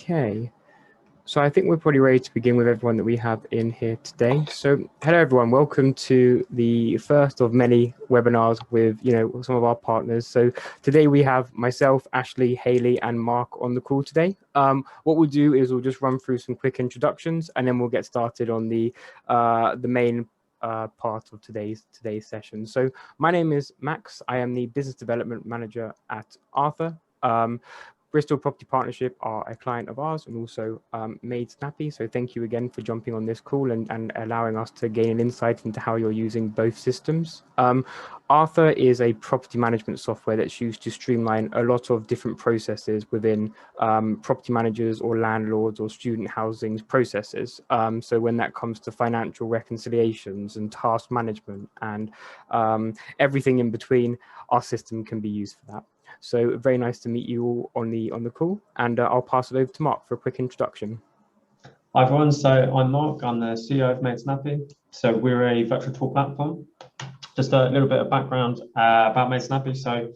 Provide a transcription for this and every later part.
Okay, so I think we're probably ready to begin with everyone that we have in here today. So hello everyone, welcome to the first of many webinars with some of our partners. So today we have myself, Ashley, Hayley and Mark on the call today. What we'll do is we'll just run through some quick introductions and then we'll get started on the main part of today's session. So my name is Max. I am the Business Development Manager at Arthur. Bristol Property Partnership are a client of ours and also Made Snappy. So thank you again for jumping on this call and allowing us to gain an insight into how you're using both systems. Arthur is a property management software that's used to streamline a lot of different processes within property managers or landlords or student housing processes. So when that comes to financial reconciliations and task management and everything in between, our system can be used for that. So very nice to meet you all on the call, and I'll pass it over to Mark for a quick introduction. Hi everyone, so I'm Mark, I'm the CEO of Made Snappy. So we're a virtual tour platform. Just a little bit of background about Made Snappy. So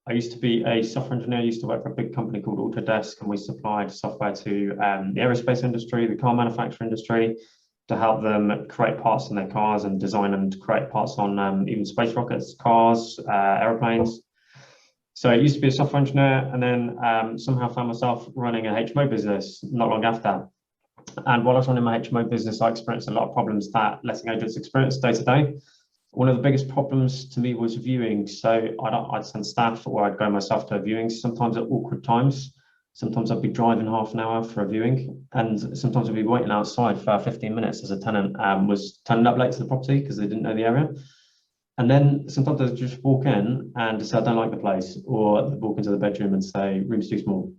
I used to be a software engineer, used to work for a big company called Autodesk, and we supplied software to the aerospace industry, the car manufacturing industry, to help them create parts in their cars and design and create parts on even space rockets, cars, airplanes. So I used to be a software engineer and then somehow found myself running a HMO business not long after. And while I was running my HMO business, I experienced a lot of problems that letting agents experience day to day. One of the biggest problems to me was viewing. So I'd send staff or I'd go myself to a viewing, sometimes at awkward times. Sometimes I'd be driving half an hour for a viewing, and sometimes I'd be waiting outside for 15 minutes as a tenant was turning up late to the property because they didn't know the area. And then sometimes I just walk in and say, I don't like the place, or they walk into the bedroom and say, room's too small.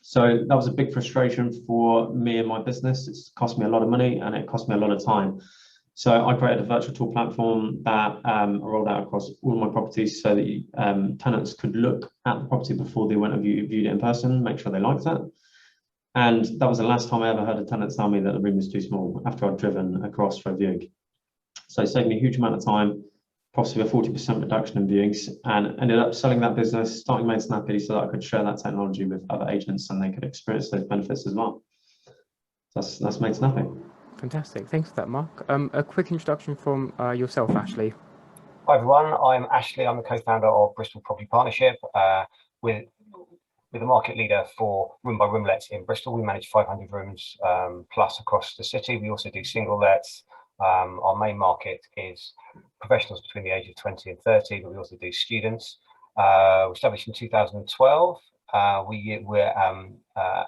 So that was a big frustration for me and my business. It's cost me a lot of money and it cost me a lot of time. So I created a virtual tour platform that I rolled out across all my properties so that tenants could look at the property before they went and viewed it in person, make sure they liked it. And that was the last time I ever heard a tenant tell me that the room was too small after I'd driven across for a viewing. So it saved me a huge amount of time, possibly a 40% reduction in viewings, and ended up selling that business, starting Made Snappy so that I could share that technology with other agents and they could experience those benefits as well. That's Made Snappy. Fantastic, thanks for that, Mark. A quick introduction from yourself, Ashley. Hi everyone, I'm Ashley. I'm the co-founder of Bristol Property Partnership. We're the market leader for room by room lets in Bristol. We manage 500 rooms plus across the city. We also do single lets. Our main market is professionals between the age of 20 and 30, but we also do students. We established in 2012. We're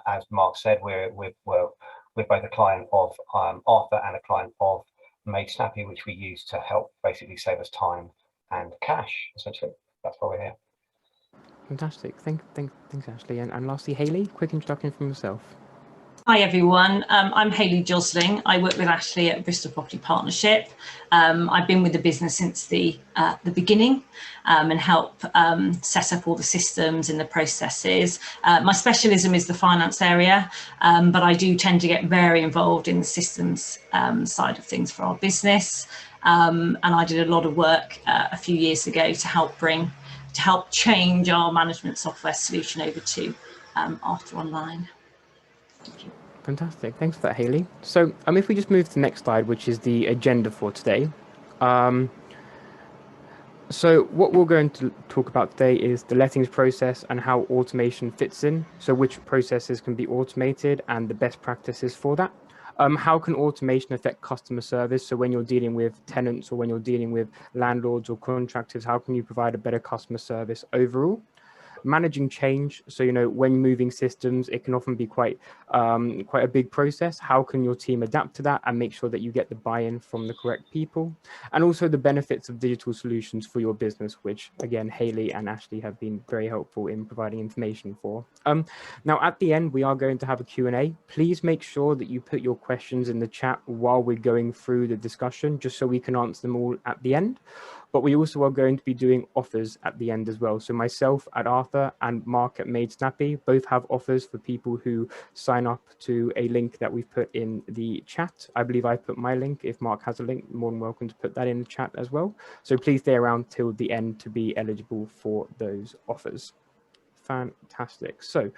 as Mark said, we're both a client of Arthur and a client of Made Snappy, which we use to help basically save us time and cash. Essentially, that's why we're here. Fantastic, thanks, Ashley. And lastly, Hayley, quick introduction from yourself. Hi everyone, I'm Hayley Josling. I work with Ashley at Bristol Property Partnership. I've been with the business since the beginning and help set up all the systems and the processes. My specialism is the finance area, but I do tend to get very involved in the systems side of things for our business. And I did a lot of work a few years ago to help change our management software solution over to Arthur Online. Thank you. Fantastic, thanks for that, Hayley. So if we just move to the next slide, which is the agenda for today. So what we're going to talk about today is the lettings process and how automation fits in. So which processes can be automated and the best practices for that. How can automation affect customer service? So when you're dealing with tenants or when you're dealing with landlords or contractors, how can you provide a better customer service overall? Managing change, so when moving systems, it can often be quite a big process. How can your team adapt to that and make sure that you get the buy-in from the correct people? And also the benefits of digital solutions for your business, which again Hayley and Ashley have been very helpful in providing information for. Now at the end we are going to have a Q&A. Please make sure that you put your questions in the chat while we're going through the discussion, just so we can answer them all at the end. But we also are going to be doing offers at the end as well. So myself at Arthur and Mark at Made Snappy both have offers for people who sign up to a link that we've put in the chat. I believe I put my link. If Mark has a link, more than welcome to put that in the chat as well. So please stay around till the end to be eligible for those offers. Fantastic. So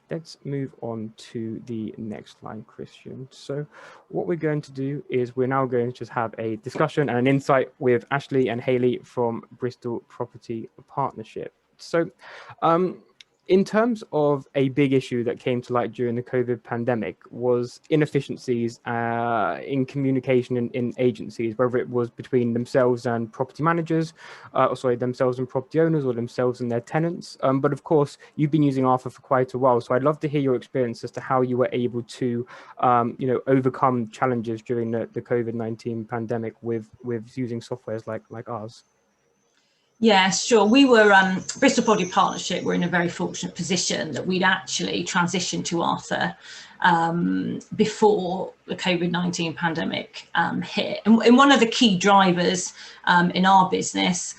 let's move on to the next line, Christian. So what we're going to do is we're now going to just have a discussion and an insight with Ashley and Hayley from Bristol Property Partnership. So in terms of a big issue that came to light during the COVID pandemic was inefficiencies in communication in agencies, whether it was between themselves and property managers, themselves and property owners, or themselves and their tenants. But of course, you've been using Arthur for quite a while, so I'd love to hear your experience as to how you were able to, overcome challenges during the COVID-19 pandemic with using softwares like ours. Yeah, sure. We were Bristol Property Partnership. We're in a very fortunate position that we'd actually transitioned to Arthur before the COVID-19 pandemic hit. And one of the key drivers in our business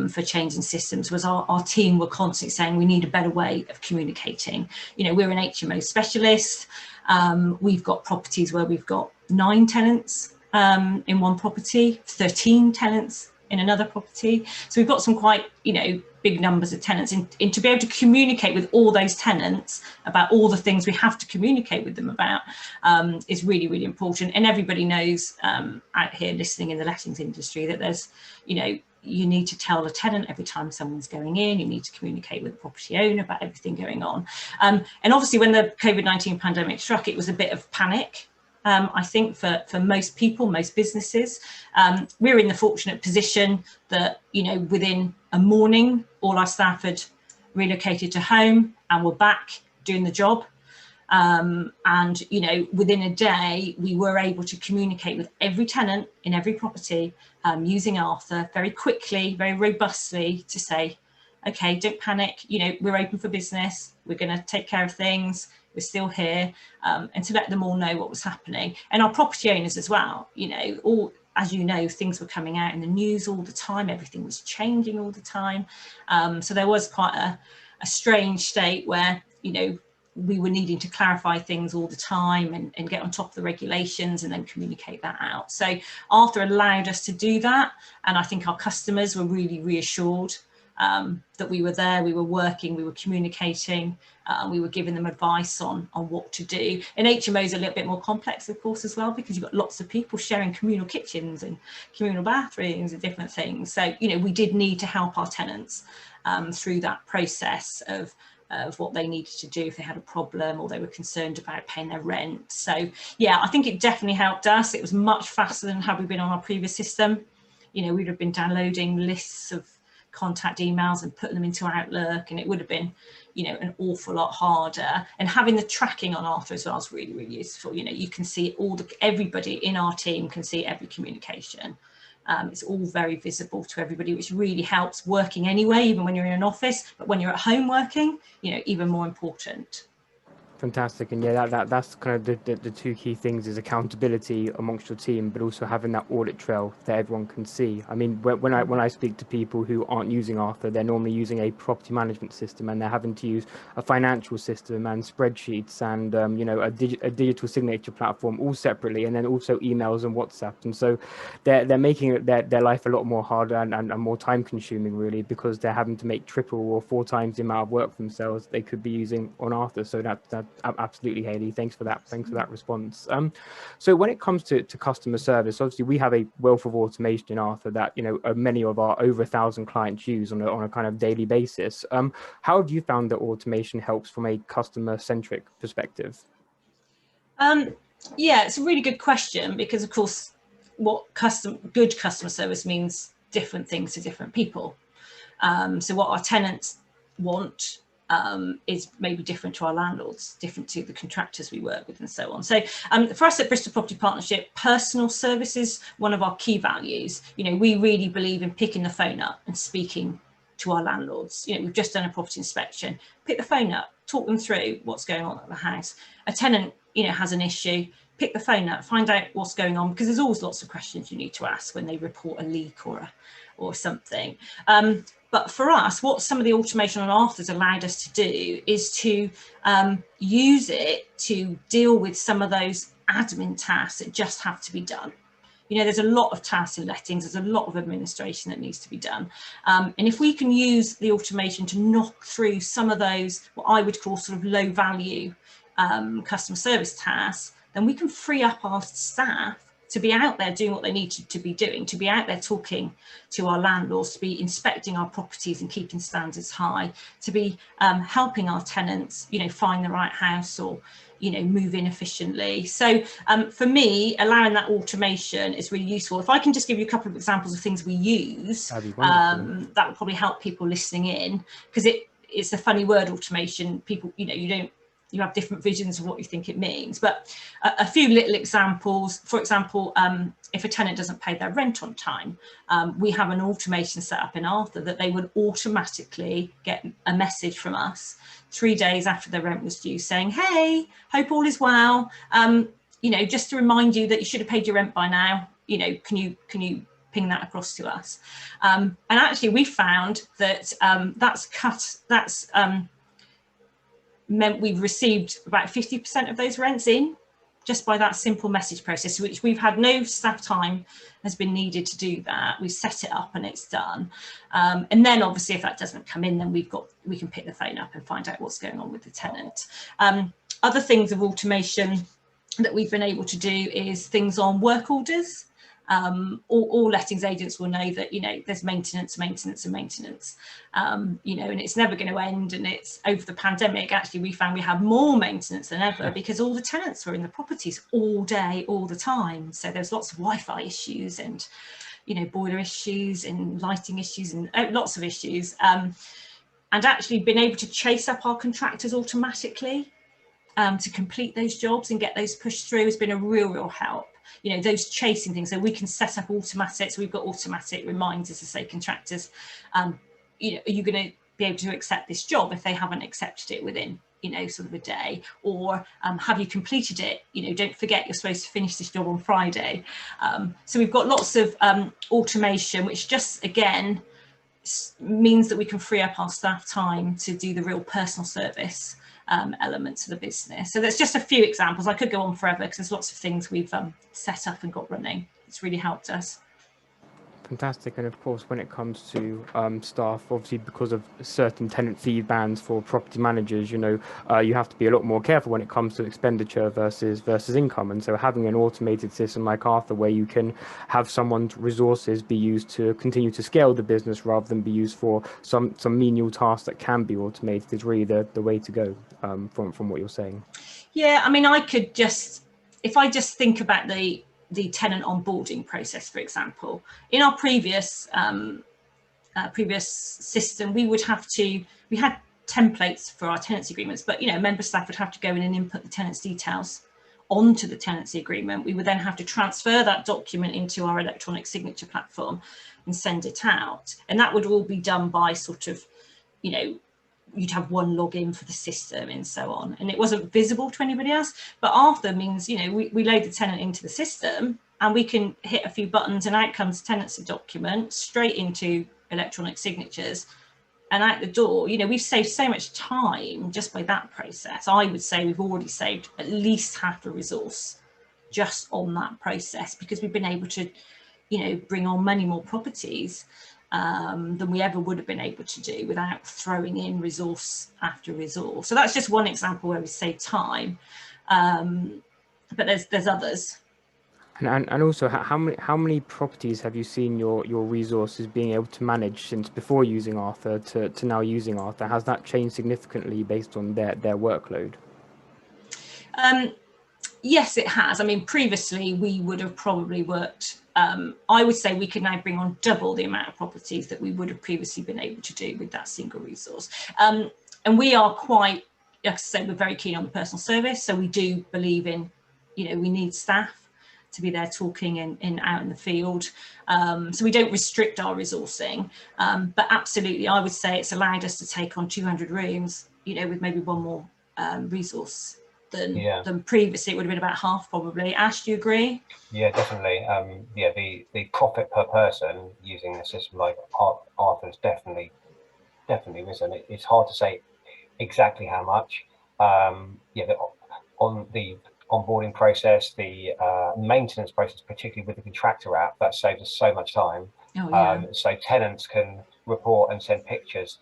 for changing systems was our team were constantly saying we need a better way of communicating. You know, we're an HMO specialist. We've got properties where we've got 9 tenants in one property, 13 tenants in another property. So we've got some quite, big numbers of tenants, and to be able to communicate with all those tenants about all the things we have to communicate with them about is really, really important. And everybody knows out here listening in the lettings industry that there's, you need to tell the tenant every time someone's going in, you need to communicate with the property owner about everything going on. And obviously when the COVID-19 pandemic struck, it was a bit of panic. I think for most people, most businesses, we're in the fortunate position that, within a morning, all our staff had relocated to home and were back doing the job. And, within a day, we were able to communicate with every tenant in every property using Arthur very quickly, very robustly to say, okay, don't panic, we're open for business, we're going to take care of things, we're still here, and to let them all know what was happening. And our property owners as well, as you know, things were coming out in the news all the time, everything was changing all the time. So there was quite a strange state where, we were needing to clarify things all the time and get on top of the regulations and then communicate that out. So Arthur allowed us to do that. And I think our customers were really reassured that we were there, we were working, we were communicating, we were giving them advice on what to do. And HMO is a little bit more complex, of course, as well, because you've got lots of people sharing communal kitchens and communal bathrooms and different things. So, we did need to help our tenants through that process of what they needed to do if they had a problem or they were concerned about paying their rent. So, yeah, I think it definitely helped us. It was much faster than had we been on our previous system. We'd have been downloading lists of contact emails and putting them into Outlook, and it would have been, an awful lot harder. And having the tracking on Arthur as well is really, really useful. You can see everybody in our team can see every communication. It's all very visible to everybody, which really helps working anyway, even when you're in an office, but when you're at home working, even more important. Fantastic. And yeah, that's kind of the two key things is accountability amongst your team, but also having that audit trail that everyone can see. I mean, when I speak to people who aren't using Arthur, they're normally using a property management system, and they're having to use a financial system and spreadsheets and a digital signature platform all separately, and then also emails and WhatsApp. And so they're making their life a lot more harder and more time consuming, really, because they're having to make 3 or 4 times the amount of work for themselves they could be using on Arthur. So that absolutely, Hayley. Thanks for that response. So when it comes to customer service, obviously we have a wealth of automation in Arthur that many of our over 1,000 clients use on a kind of daily basis. How have you found that automation helps from a customer centric perspective? Yeah, it's a really good question, because of course good customer service means different things to different people. So what our tenants want is maybe different to our landlords, different to the contractors we work with, and so on. So for us at Bristol Property Partnership, personal service is one of our key values. We really believe in picking the phone up and speaking to our landlords. We've just done a property inspection, pick the phone up, talk them through what's going on at the house. A tenant, has an issue, pick the phone up, find out what's going on, because there's always lots of questions you need to ask when they report a leak or something. But for us, what some of the automation on Arthur's allowed us to do is to use it to deal with some of those admin tasks that just have to be done. You know, there's a lot of tasks in lettings, there's a lot of administration that needs to be done. And if we can use the automation to knock through some of those, what I would call sort of low value customer service tasks, then we can free up our staff to be out there doing what they need to be doing, to be out there talking to our landlords, to be inspecting our properties and keeping standards high, to be helping our tenants, you know, find the right house or, you know, move in efficiently. So for me, allowing that automation is really useful. If I can just give you a couple of examples of things we use, that would probably help people listening in, because it's a funny word, automation. People, you know, you have different visions of what you think it means, but a few little examples. For example, if a tenant doesn't pay their rent on time, we have an automation set up in Arthur that they would automatically get a message from us 3 days after their rent was due saying, hey, hope all is well. You know, just to remind you that you should have paid your rent by now. You know, can you ping that across to us? And actually we found that that's meant we've received about 50% of those rents in just by that simple message process, which we've had no staff time has been needed to do that. We've set it up and it's done. And then obviously if that doesn't come in, then we can pick the phone up and find out what's going on with the tenant. Other things of automation that we've been able to do is things on work orders. All lettings agents will know that, you know, there's maintenance, you know, and it's never going to end. And it's over the pandemic, actually, we found we had more maintenance than ever because all the tenants were in the properties all day, all the time. So there's lots of Wi-Fi issues and, you know, boiler issues and lighting issues and lots of issues. And actually been able to chase up our contractors automatically to complete those jobs and get those pushed through has been a real help. You know, those chasing things, so we can set up automatic, so we've got automatic reminders to say contractors, you know, are you going to be able to accept this job if they haven't accepted it within, you know, sort of a day, or have you completed it? You know, don't forget you're supposed to finish this job on Friday. So we've got lots of automation, which just again means that we can free up our staff time to do the real personal service elements of the business. So there's just a few examples. I could go on forever because there's lots of things we've set up and got running. It's really helped us. Fantastic. And of course, when it comes to staff, obviously because of certain tenant fee bans for property managers, you know, you have to be a lot more careful when it comes to expenditure versus income. And so having an automated system like Arthur, where you can have someone's resources be used to continue to scale the business rather than be used for some menial tasks that can be automated, is really the way to go from what you're saying. Yeah, I mean, if I just think about the tenant onboarding process, for example, in our previous system, we had templates for our tenancy agreements, but, you know, member staff would have to go in and input the tenant's details onto the tenancy agreement. We would then have to transfer that document into our electronic signature platform and send it out. And that would all be done by sort of, you know, you'd have one login for the system and so on, and it wasn't visible to anybody else. But Arthur means, you know, we load the tenant into the system and we can hit a few buttons and out comes tenancy document straight into electronic signatures and out the door. You know, we've saved so much time just by that process. I would say we've already saved at least half a resource just on that process, because we've been able to, you know, bring on many more properties than we ever would have been able to do without throwing in resource after resource. So that's just one example where we save time, but there's others. And also, how many properties have you seen your resources being able to manage since before using Arthur to now using Arthur? Has that changed significantly based on their workload? Yes, it has. I mean, previously we would have probably worked, I would say we could now bring on double the amount of properties that we would have previously been able to do with that single resource. And we are quite, like I said, we're very keen on the personal service. So we do believe in, you know, we need staff to be there talking and out in the field. So we don't restrict our resourcing, but absolutely, I would say it's allowed us to take on 200 rooms, you know, with maybe one more resource than previously. It would have been about half probably. Ash, do you agree? Yeah, definitely. Yeah, the profit per person using a system like Arthur's definitely risen. It's hard to say exactly how much. Yeah, on onboarding process, the maintenance process, particularly with the contractor app, that saves us so much time. Oh, yeah. So tenants can report and send pictures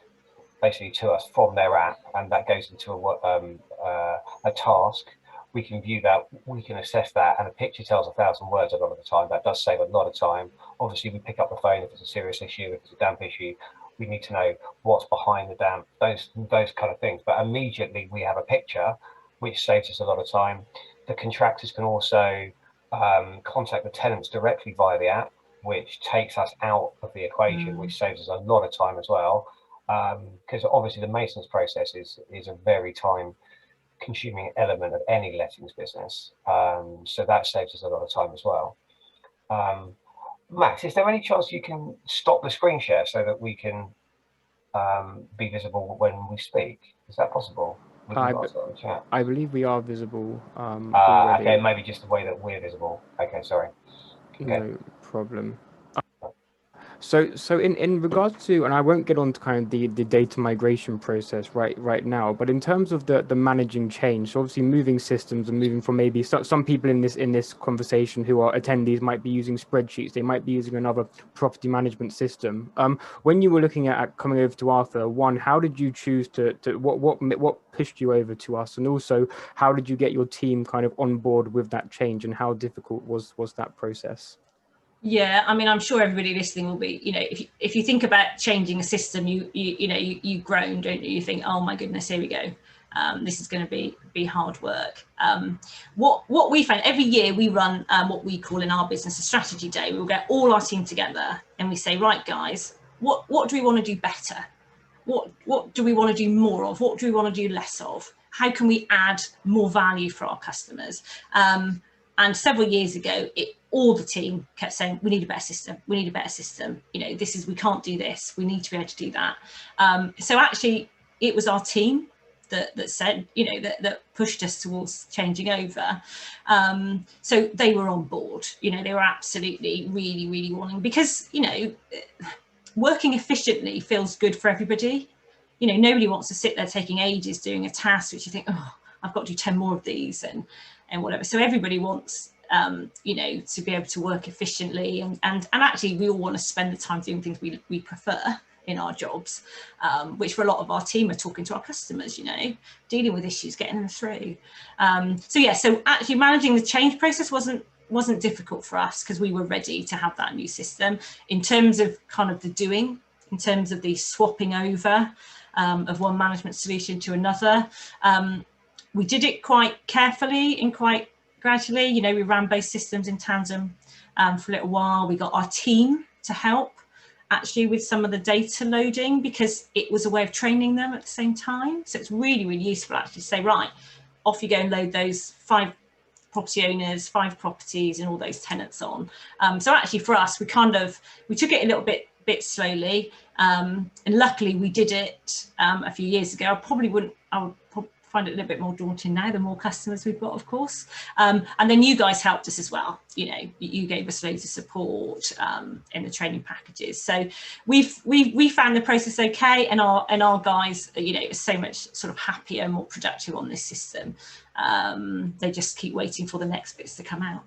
basically to us from their app, and that goes into a task. We can view that, we can assess that, and a picture tells 1,000 words a lot of the time. That does save a lot of time. Obviously, we pick up the phone if it's a serious issue, if it's a damp issue. We need to know what's behind the damp, those kind of things. But immediately we have a picture, which saves us a lot of time. The contractors can also contact the tenants directly via the app, which takes us out of the equation, which saves us a lot of time as well. Because obviously the maintenance process is a very time consuming element of any lettings business. So that saves us a lot of time as well. Max, is there any chance you can stop the screen share so that we can be visible when we speak? Is that possible? I believe we are visible already. Okay, maybe just the way that we're visible. Okay, sorry. Okay. No problem. So in regards to, and I won't get on to kind of the data migration process right now, but in terms of the managing change, so obviously moving systems and moving from maybe some people in this conversation who are attendees might be using spreadsheets, they might be using another property management system. When you were looking at coming over to Arthur, one, how did you choose to what pushed you over to us, and also how did you get your team kind of on board with that change, and how difficult was that process? Yeah, I mean, I'm sure everybody listening will be, you know, if you think about changing a system, you groan, don't you? You think, oh my goodness, here we go. This is going to be hard work. What we find every year, we run what we call in our business a strategy day. We'll get all our team together and we say, right, guys, what do we want to do better? What do we want to do more of? What do we want to do less of? How can we add more value for our customers? And several years ago, all the team kept saying, we need a better system. We need a better system. You know, we can't do this. We need to be able to do that. So actually, it was our team that said, you know, that pushed us towards changing over. So they were on board. You know, they were absolutely really, really wanting, because, you know, working efficiently feels good for everybody. You know, nobody wants to sit there taking ages doing a task, which you think, oh, I've got to do 10 more of these and whatever. So everybody wants, you know, to be able to work efficiently, and actually we all want to spend the time doing things we prefer in our jobs, which for a lot of our team are talking to our customers, you know, dealing with issues, getting them through. So yeah, so actually managing the change process wasn't difficult for us, because we were ready to have that new system. In terms of kind of the doing, in terms of the swapping over of one management solution to another, we did it quite carefully and quite gradually. You know, we ran both systems in tandem for a little while. We got our team to help actually with some of the data loading, because it was a way of training them at the same time. So it's really, really useful actually to say, right, off you go and load those 5 property owners, 5 properties and all those tenants on. So actually for us, we took it a little bit slowly. And luckily we did it a few years ago. I would find it a little bit more daunting now, the more customers we've got, of course. And then you guys helped us as well. You know, you gave us loads of support in the training packages. So we found the process okay, and our guys, you know, are so much sort of happier and more productive on this system. They just keep waiting for the next bits to come out.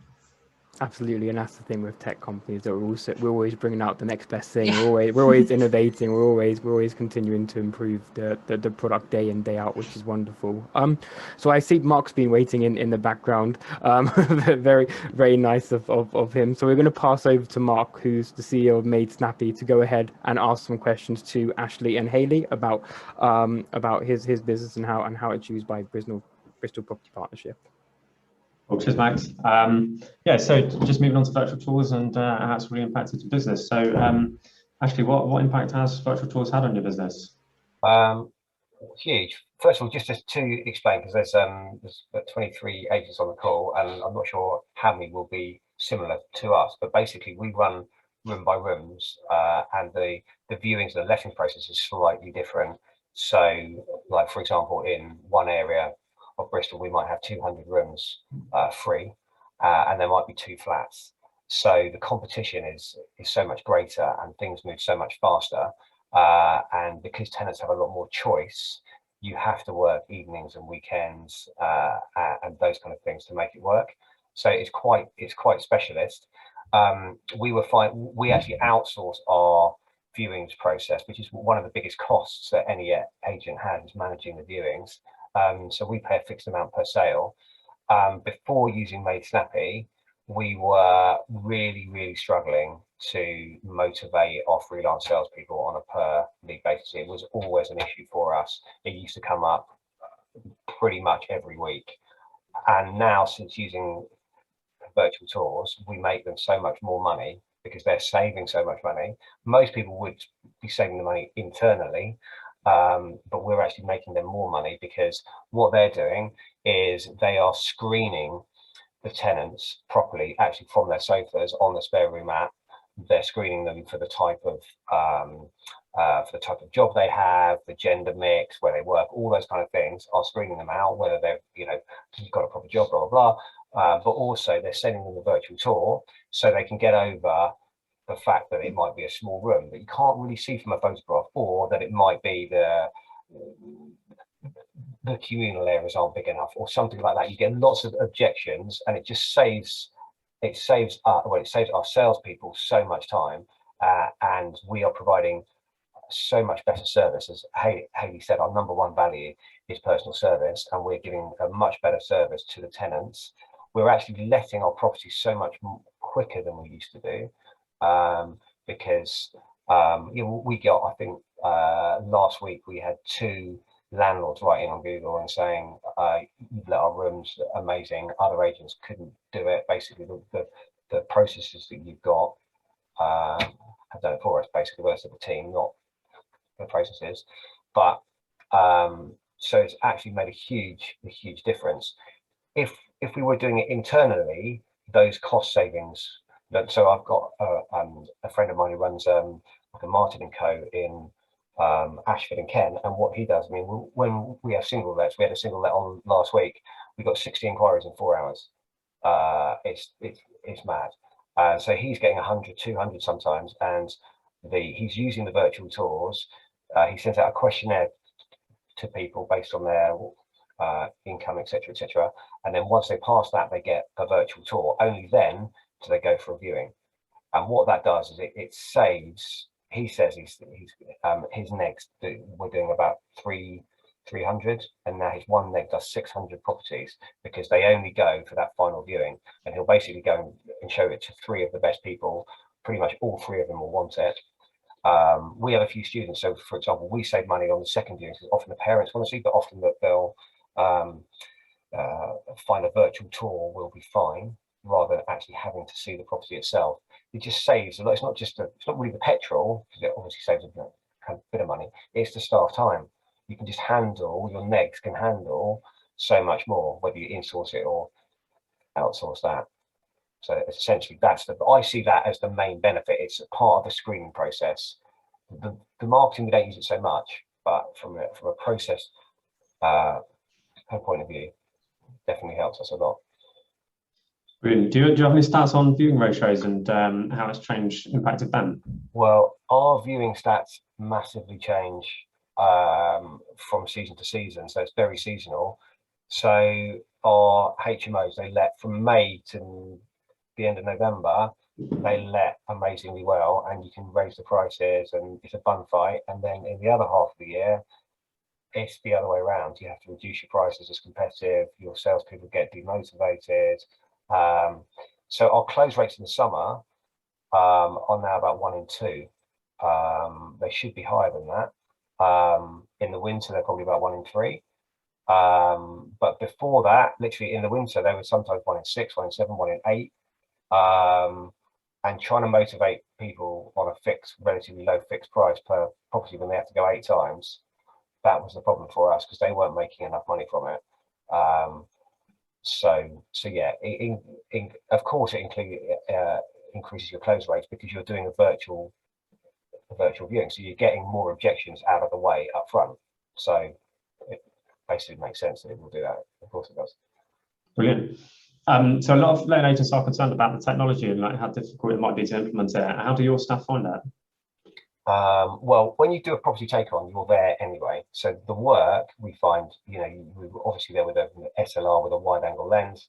Absolutely, and that's the thing with tech companies, that we're always bringing out the next best thing. Yeah. We're always innovating. We're always continuing to improve the product day in, day out, which is wonderful. So I see Mark's been waiting in the background. Very, very nice of him. So we're going to pass over to Mark, who's the CEO of Made Snappy, to go ahead and ask some questions to Ashley and Hayley about his business and how it's used by Bristol Property Partnership. Well, cheers, Max. Yeah, so just moving on to virtual tours and how it's really impacted your business. So, Ashley, what impact has virtual tours had on your business? Huge. First of all, just to explain, because there's 23 agents on the call, and I'm not sure how many will be similar to us, but basically we run room by rooms, and the viewings and the letting process is slightly different. So, like for example, in one area of Bristol, we might have 200 rooms free, and there might be 2 flats. So the competition is so much greater, and things move so much faster. And because tenants have a lot more choice, you have to work evenings and weekends and those kind of things to make it work. So it's quite specialist. We actually outsource our viewings process, which is one of the biggest costs that any agent has, is managing the viewings. So we pay a fixed amount per sale. Before using Made Snappy, we were really struggling to motivate our freelance salespeople on a per lead basis. It was always an issue for us. It used to come up pretty much every week. And now, since using virtual tours, we make them so much more money because they're saving so much money. Most people would be saving the money internally, but we're actually making them more money because what they're doing is they are screening the tenants properly, actually from their sofas on the spare room app. They're screening them for the type of job they have, the gender mix, where they work, all those kind of things are screening them out, whether they've, you've got a proper job, blah, blah, blah. But also they're sending them the virtual tour so they can get over the fact that it might be a small room that you can't really see from a photograph, or that it might be the communal areas aren't big enough or something like that. You get lots of objections, and it just saves our salespeople so much time, and we are providing so much better service. As Hayley said, our number one value is personal service, and we're giving a much better service to the tenants. We're actually letting our properties so much quicker than we used to do, because we got, I think last week we had 2 landlords writing on Google and saying, you've let our rooms amazing, other agents couldn't do it. Basically the processes that you've got have done it for us, basically. The rest of the team, not the processes. But so it's actually made a huge difference. If we were doing it internally, those cost savings. So I've got a friend of mine who runs like a Martin & Co in Ashford and Kent, and what he does, I mean, when we have single lets, we had a single let on last week, we got 60 inquiries in 4 hours. It's mad. So he's getting 100, 200 sometimes, and he's using the virtual tours. He sends out a questionnaire to people based on their income, etc., and then once they pass that, they get a virtual tour. Only then do they go for a viewing. And what that does is it saves. He says his next, we're doing about 300, and now his one neg does 600 properties, because they only go for that final viewing, and he'll basically go and show it to 3 of the best people. Pretty much all 3 of them will want it. We have a few students, so for example, we save money on the second viewing, because often the parents want to see, but often that they'll find a virtual tour will be fine, rather than actually having to see the property itself. It just saves a lot. It's not really the petrol, because it obviously saves a bit of money. It's the staff time. You can just handle, your negs can handle so much more, whether you insource it or outsource that. So essentially I see that as the main benefit. It's a part of the screening process. The marketing, we don't use it so much, but from a process point of view, definitely helps us a lot. Brilliant. Do you have any stats on viewing ratios and how it's impacted them? Well, our viewing stats massively change from season to season, so it's very seasonal. So our HMOs, they let from May to the end of November, they let amazingly well, and you can raise the prices, and it's a bun fight. And then in the other half of the year, it's the other way around. You have to reduce your prices, it's competitive, your salespeople get demotivated. So our close rates in the summer are now about 1 in 2. They should be higher than that. In the winter, they're probably about 1 in 3. But before that, literally in the winter, they were sometimes 1 in 6, 1 in 7, 1 in 8. And trying to motivate people on a relatively low fixed price per property when they have to go 8 times, that was the problem for us, because they weren't making enough money from it. So yeah, of course it increases your close rates, because you're doing a virtual viewing, so you're getting more objections out of the way up front. So it basically makes sense that it will do that. Of course it does. Brilliant. So a lot of letting agents are concerned about the technology and like how difficult it might be to implement it. How do your staff find that? Well, when you do a property take on, you're there anyway. So the work we find, we were obviously there with an SLR with a wide angle lens.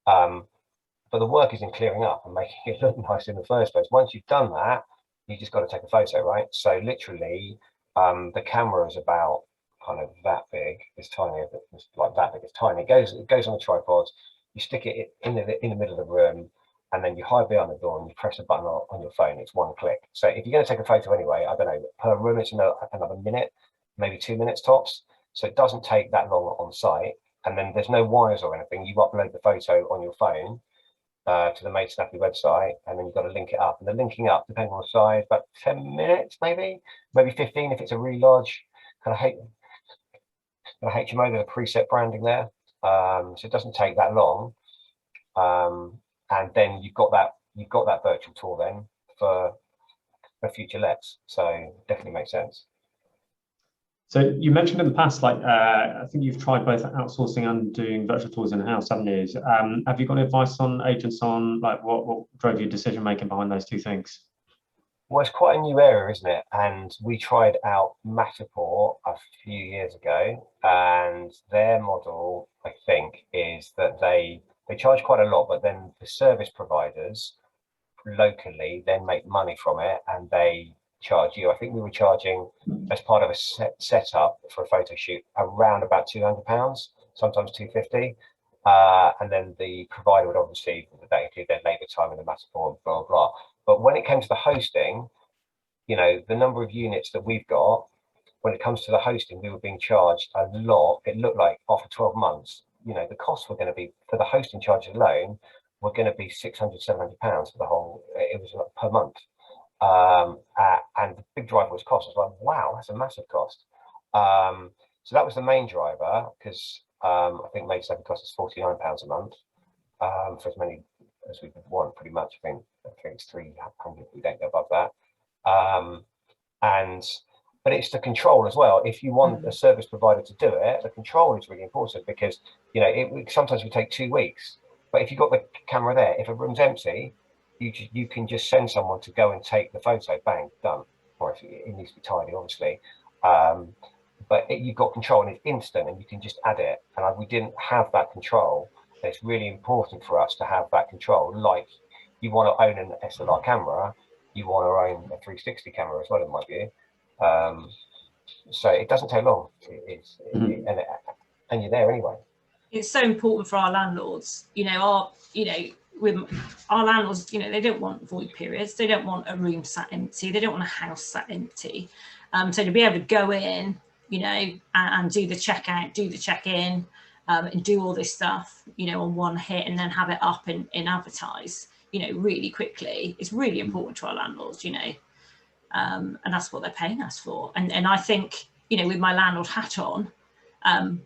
But the work is in clearing up and making it look nice in the first place. Once you've done that, you just got to take a photo, right? So literally, the camera is about kind of that big. It's tiny, it's like that big. It's tiny. It goes on a tripod. You stick it in the middle of the room, and then you hide behind the door and you press a button on your phone. It's one click. So if you're going to take a photo anyway, I don't know, per room it's another minute, maybe 2 minutes tops. So it doesn't take that long on site. And then there's no wires or anything. You upload the photo on your phone to the Made Snappy website, and then you've got to link it up. And the linking up, depending on the size, about 10 minutes, maybe 15 if it's a really large kind of HMO. There's a preset branding there, so it doesn't take that long. And then you've got that virtual tour then for future lets. So definitely makes sense. So you mentioned in the past, like I think you've tried both outsourcing and doing virtual tours in-house, haven't you? Have you got advice on agents on like what drove your decision making behind those two things? Well, it's quite a new area, isn't it? And we tried out Matterport a few years ago, and their model, I think, is that they charge quite a lot, but then the service providers locally then make money from it, and they charge you. I think we were charging as part of a setup for a photo shoot around about £200, sometimes 250. And then the provider would obviously, that include their labour time and the Matterport and blah, blah. But when it came to the hosting, the number of units that we've got, when it comes to the hosting, we were being charged a lot. It looked like after 12 months, the costs were going to be, for the hosting charges alone, were going to be £600, £700 for the whole, it was per month. And the big driver was cost. I was like, wow, that's a massive cost. So that was the main driver, because I think Made Snappy cost us £49 a month for as many as we would want, pretty much. I think it's 300. We don't go above that. But it's the control as well. If you want a service provider to do it, the control is really important, because sometimes we take 2 weeks. But if you've got the camera there, if a room's empty, you can just send someone to go and take the photo, bang, done. Or if it needs to be tidy, obviously. But you've got control, and it's instant, and you can just add it. And we didn't have that control. And it's really important for us to have that control. Like, you want to own an SLR camera, you want to own a 360 camera as well, in my view. So it doesn't take long. And you're there anyway. It's so important for our landlords. With our landlords, they don't want void periods. They don't want a room sat empty. They don't want a house sat empty. So to be able to go in, and do the checkout, do the check-in, and do all this stuff, on one hit, and then have it up and advertise, really quickly, it's really important to our landlords, and that's what they're paying us for. And I think, with my landlord hat on, I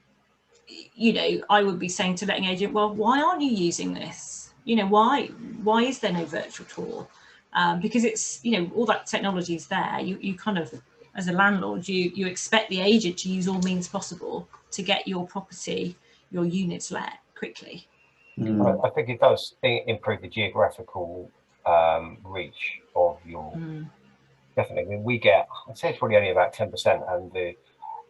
would be saying to letting agent, well, why aren't you using this? Why is there no virtual tour? Because it's, all that technology is there. You kind of, as a landlord, you expect the agent to use all means possible to get your property, your units let quickly. I think it does improve the geographical reach of your, definitely. I mean, I'd say it's probably only about 10%, and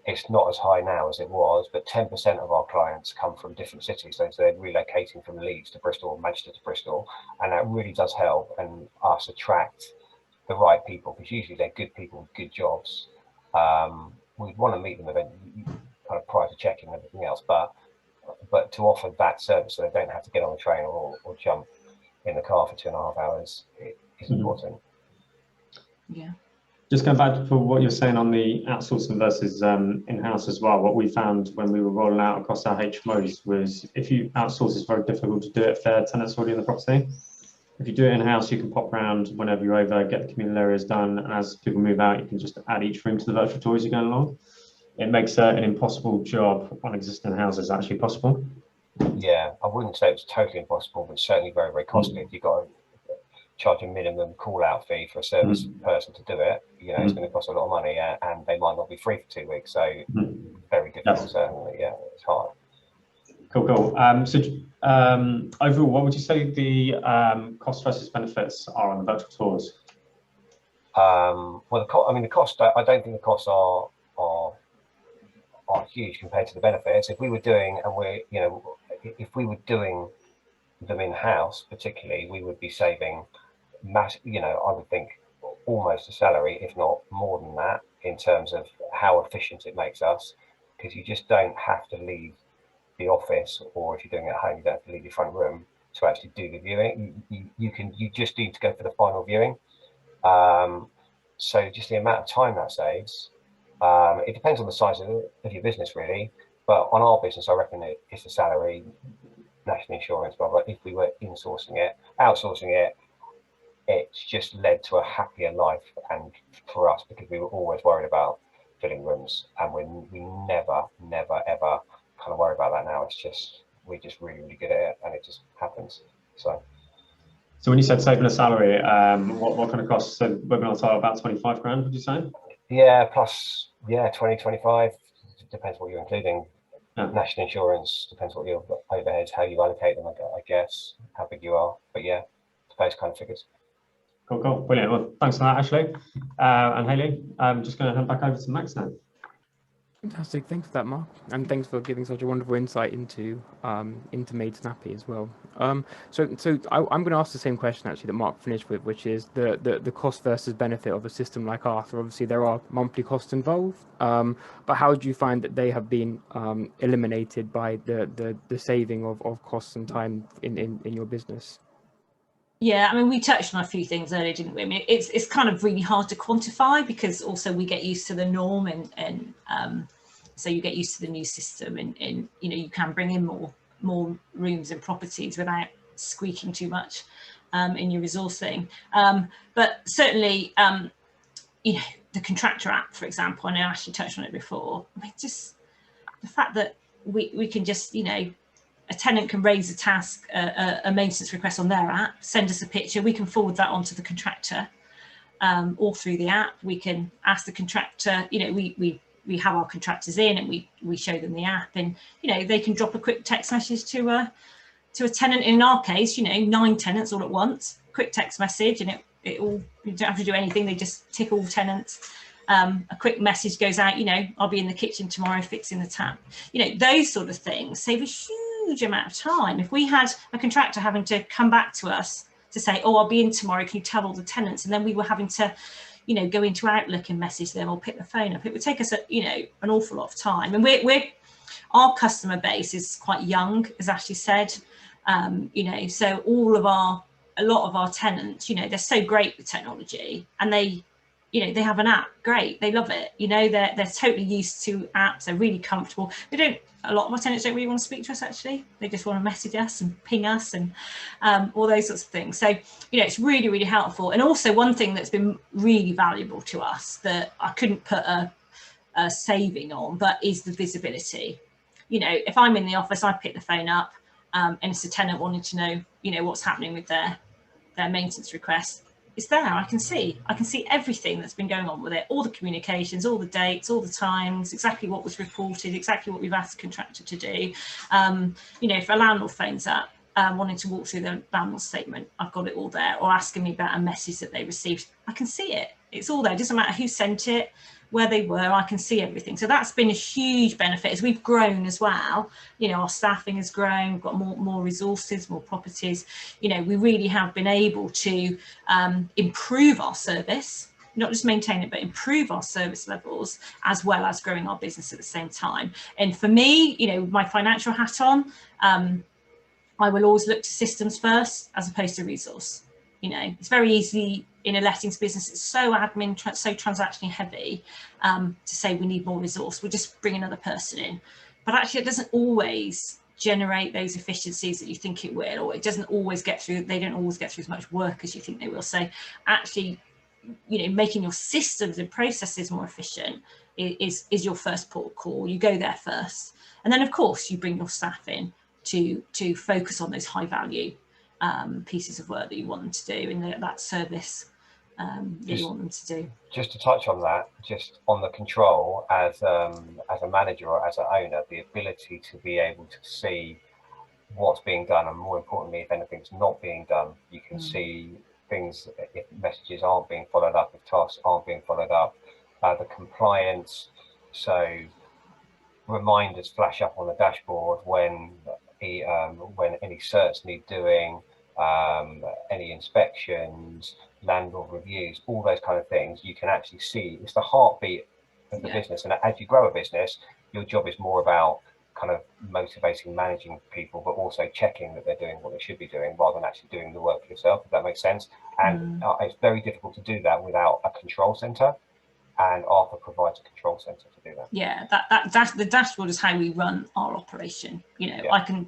it's not as high now as it was, but 10% of our clients come from different cities. So they're relocating from Leeds to Bristol or Manchester to Bristol, and that really does help and us attract the right people, because usually they're good people with good jobs. We want to meet them kind of prior to checking and everything else, but to offer that service so they don't have to get on the train or jump in the car for 2.5 hours is important. Yeah. Just going back to what you're saying on the outsourcing versus in-house as well, what we found when we were rolling out across our HMOs was, if you outsource, it's very difficult to do it if their tenants already in the property. If you do it in-house, you can pop around whenever you're over, get the communal areas done, and as people move out, you can just add each room to the virtual tour as you're going along. It makes an impossible job on existing houses actually possible. Yeah, I wouldn't say it's totally impossible, but certainly very, very costly. If you've got to charge a minimum call-out fee for a service person to do it, it's going to cost a lot of money, and they might not be free for 2 weeks. So very difficult, certainly. Yeah, it's hard. Cool. So overall, what would you say the cost versus benefits are on the virtual tours? Well, the cost. I don't think the costs are huge compared to the benefits. If we were doing, if we were doing them in-house, particularly, we would be saving I would think almost a salary, if not more than that, in terms of how efficient it makes us, because you just don't have to leave the office, or if you're doing it at home, you don't have to leave your front room to actually do the viewing. You just need to go for the final viewing. So just the amount of time that saves, it depends on the size of your business, really. But on our business, I reckon it's a salary, national insurance, blah, blah. If we were outsourcing it, it's just led to a happier life, and for us, because we were always worried about filling rooms, and we never ever kind of worry about that now. It's just we're just really good at it, and it just happens. So when you said saving a salary, what kind of costs? So webinars are about 25 grand, would you say? Yeah, plus 20, 25, depends what you're including. National insurance, depends what your overheads, how you allocate them, I guess, how big you are. But yeah, those kind of figures. Cool, brilliant. Well, thanks for that, Ashley. And Hayley, I'm just going to hand back over to Max now. Fantastic, thanks for that, Mark, and thanks for giving such a wonderful insight into Made Snappy as well. So I'm going to ask the same question actually that Mark finished with, which is the cost versus benefit of a system like Arthur. Obviously, there are monthly costs involved, but how do you find that they have been eliminated by the saving of costs and time in your business? Yeah, I mean, we touched on a few things earlier, didn't we? I mean, it's kind of really hard to quantify, because also we get used to the norm, and so you get used to the new system, and you can bring in more rooms and properties without squeaking too much in your resourcing. But certainly, the contractor app, for example, I know Ashley touched on it before. I mean, just the fact that we can just, a tenant can raise a task, a maintenance request on their app, send us a picture, we can forward that onto the contractor, or through the app. We can ask the contractor, we have our contractors in, and we show them the app, and they can drop a quick text message to a tenant. In our case, 9 tenants all at once, quick text message, and it all, you don't have to do anything, they just tick all tenants. A quick message goes out, I'll be in the kitchen tomorrow fixing the tap. Those sort of things save a huge amount of time. If we had a contractor having to come back to us to say, oh, I'll be in tomorrow, can you tell all the tenants? And then we were having to, go into Outlook and message them or pick the phone up. It would take us, an awful lot of time. And our customer base is quite young, as Ashley said. So a lot of our tenants, they're so great with technology, and they have an app, great, they love it. They're totally used to apps, they're really comfortable. A lot of our tenants don't really want to speak to us, actually. They just want to message us and ping us and all those sorts of things. So, it's really, really helpful. And also one thing that's been really valuable to us that I couldn't put a saving on, but is the visibility. If I'm in the office, I pick the phone up, and it's a tenant wanting to know, what's happening with their maintenance request. It's there, I can see everything that's been going on with it, all the communications, all the dates, all the times, exactly what was reported, exactly what we've asked the contractor to do. If a landlord phones up wanting to walk through the landlord statement, I've got it all there, or asking me about a message that they received, I can see it. It's all there. It doesn't matter who sent it, where they were, I can see everything. So that's been a huge benefit as we've grown as well. Our staffing has grown, we've got more resources, more properties. We really have been able to improve our service, not just maintain it, but improve our service levels, as well as growing our business at the same time. And for me, my financial hat on, I will always look to systems first as opposed to resource. It's very easy in a lettings business, it's so admin, so transactionally heavy, to say we need more resource, we'll just bring another person in. But actually it doesn't always generate those efficiencies that you think it will, or it doesn't always get through, they don't always get through as much work as you think they will. So actually, making your systems and processes more efficient is your first port of call. You go there first. And then of course you bring your staff in to focus on those high value pieces of work that you want them to do, and that service that you want them to do. Just to touch on that, just on the control, as a manager or as an owner, the ability to be able to see what's being done, and more importantly, if anything's not being done, you can see things, if messages aren't being followed up, if tasks aren't being followed up, the compliance, so reminders flash up on the dashboard when any certs need doing, any inspections, landlord reviews, all those kind of things. You can actually see it's the heartbeat of the business, and as you grow a business, your job is more about kind of motivating, managing people, but also checking that they're doing what they should be doing rather than actually doing the work yourself, if that makes sense. And it's very difficult to do that without a control center, and Arthur provides a control center to do that. Yeah, the dashboard is how we run our operation. You know, I can,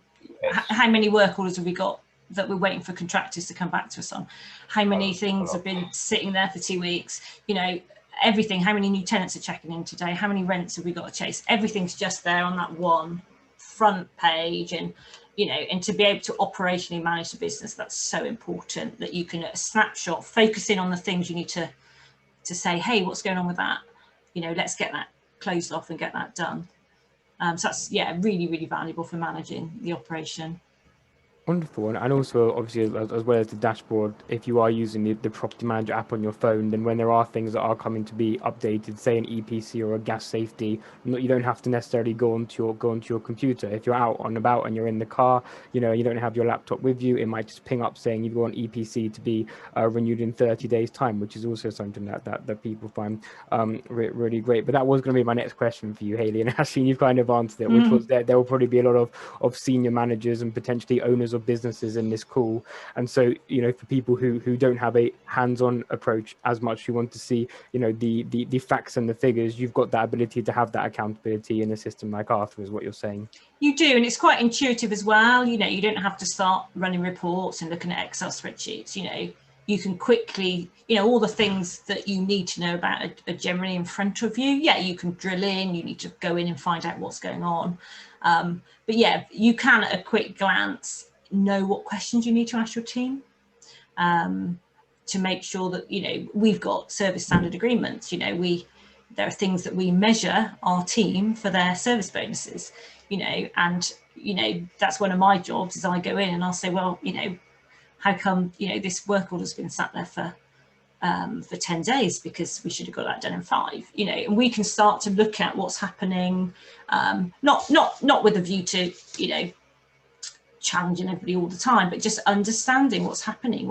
how many work orders have we got that we're waiting for contractors to come back to us on? How many things have been sitting there for 2 weeks? You know, everything. How many new tenants are checking in today? How many rents have we got to chase? Everything's just there on that one front page. And you know, and to be able to operationally manage the business, that's so important, that you can at a snapshot focus in on the things you need to say, hey, what's going on with that? You know, let's get that closed off and get that done. So that's, yeah, really, really valuable for managing the operation. Wonderful. And also, obviously, as well as the dashboard, if you are using the property manager app on your phone, then when there are things that are coming to be updated, say an EPC or a gas safety, you don't have to necessarily go onto your computer. If you're out and about and you're in the car, you know, you don't have your laptop with you, it might just ping up saying you've got an EPC to be renewed in 30 days time, which is also something that people find really great. But that was going to be my next question for you, Hayley, and actually you've kind of answered it, which was there will probably be a lot of senior managers and potentially owners of businesses in this call. And so, you know, for people who don't have a hands-on approach as much, who want to see, you know, the facts and the figures, you've got that ability to have that accountability in a system like Arthur, is what you're saying. You do, and it's quite intuitive as well. You know, you don't have to start running reports and looking at Excel spreadsheets. You know, you can quickly, you know, all the things that you need to know about are generally in front of you. Yeah, you can drill in, you need to go in and find out what's going on. But yeah, you can at a quick glance know what questions you need to ask your team, to make sure that, you know, we've got service standard agreements. You know, there are things that we measure our team for their service bonuses, you know, and, you know, that's one of my jobs is I go in and I'll say, well, you know, how come, you know, this work order's been sat there for 10 days, because we should have got that done in 5, you know, and we can start to look at what's happening, not with a view to, you know, challenging everybody all the time, but just understanding what's happening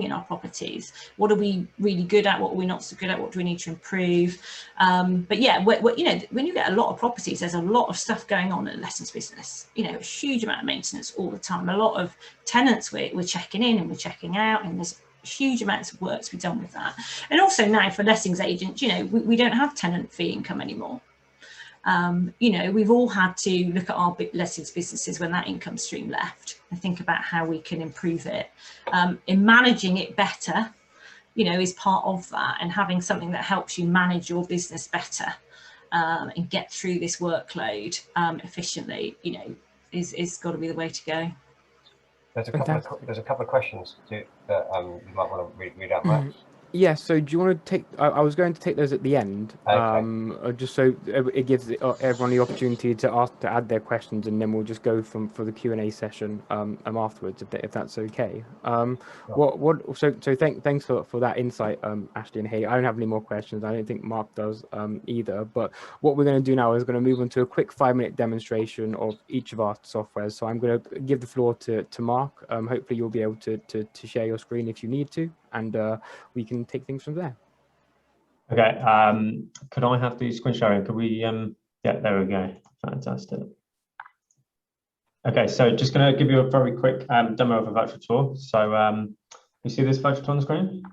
in our properties. What are we really good at? What are we not so good at? What do we need to improve? But yeah, you know, when you get a lot of properties, there's a lot of stuff going on in the lettings business. You know, a huge amount of maintenance all the time. A lot of tenants we're checking in and we're checking out, and there's huge amounts of work to be done with that. And also now for lettings agents, you know, we don't have tenant fee income anymore. You know, we've all had to look at our lettings businesses when that income stream left and think about how we can improve it. In managing it better, you know, is part of that, and having something that helps you manage your business better and get through this workload efficiently, you know, is got to be the way to go. There's a couple of questions that you might want to read out, Max. Yeah, so do you want to take, I was going to take those at the end, Okay. Just so it gives everyone the opportunity to add their questions, and then we'll just go for the Q&A session afterwards, if that's okay. Thanks for that insight, Ashley and Hayley. I don't have any more questions. I don't think Mark does either, but what we're going to do now is going to move on to a quick 5-minute demonstration of each of our softwares. So I'm going to give the floor to Mark. Hopefully you'll be able to share your screen if you need to, and we can take things from there. Okay, could I have the screen sharing? Could we, yeah, there we go, fantastic. Okay, so just gonna give you a very quick demo of a virtual tour. So you see this virtual tour on the screen?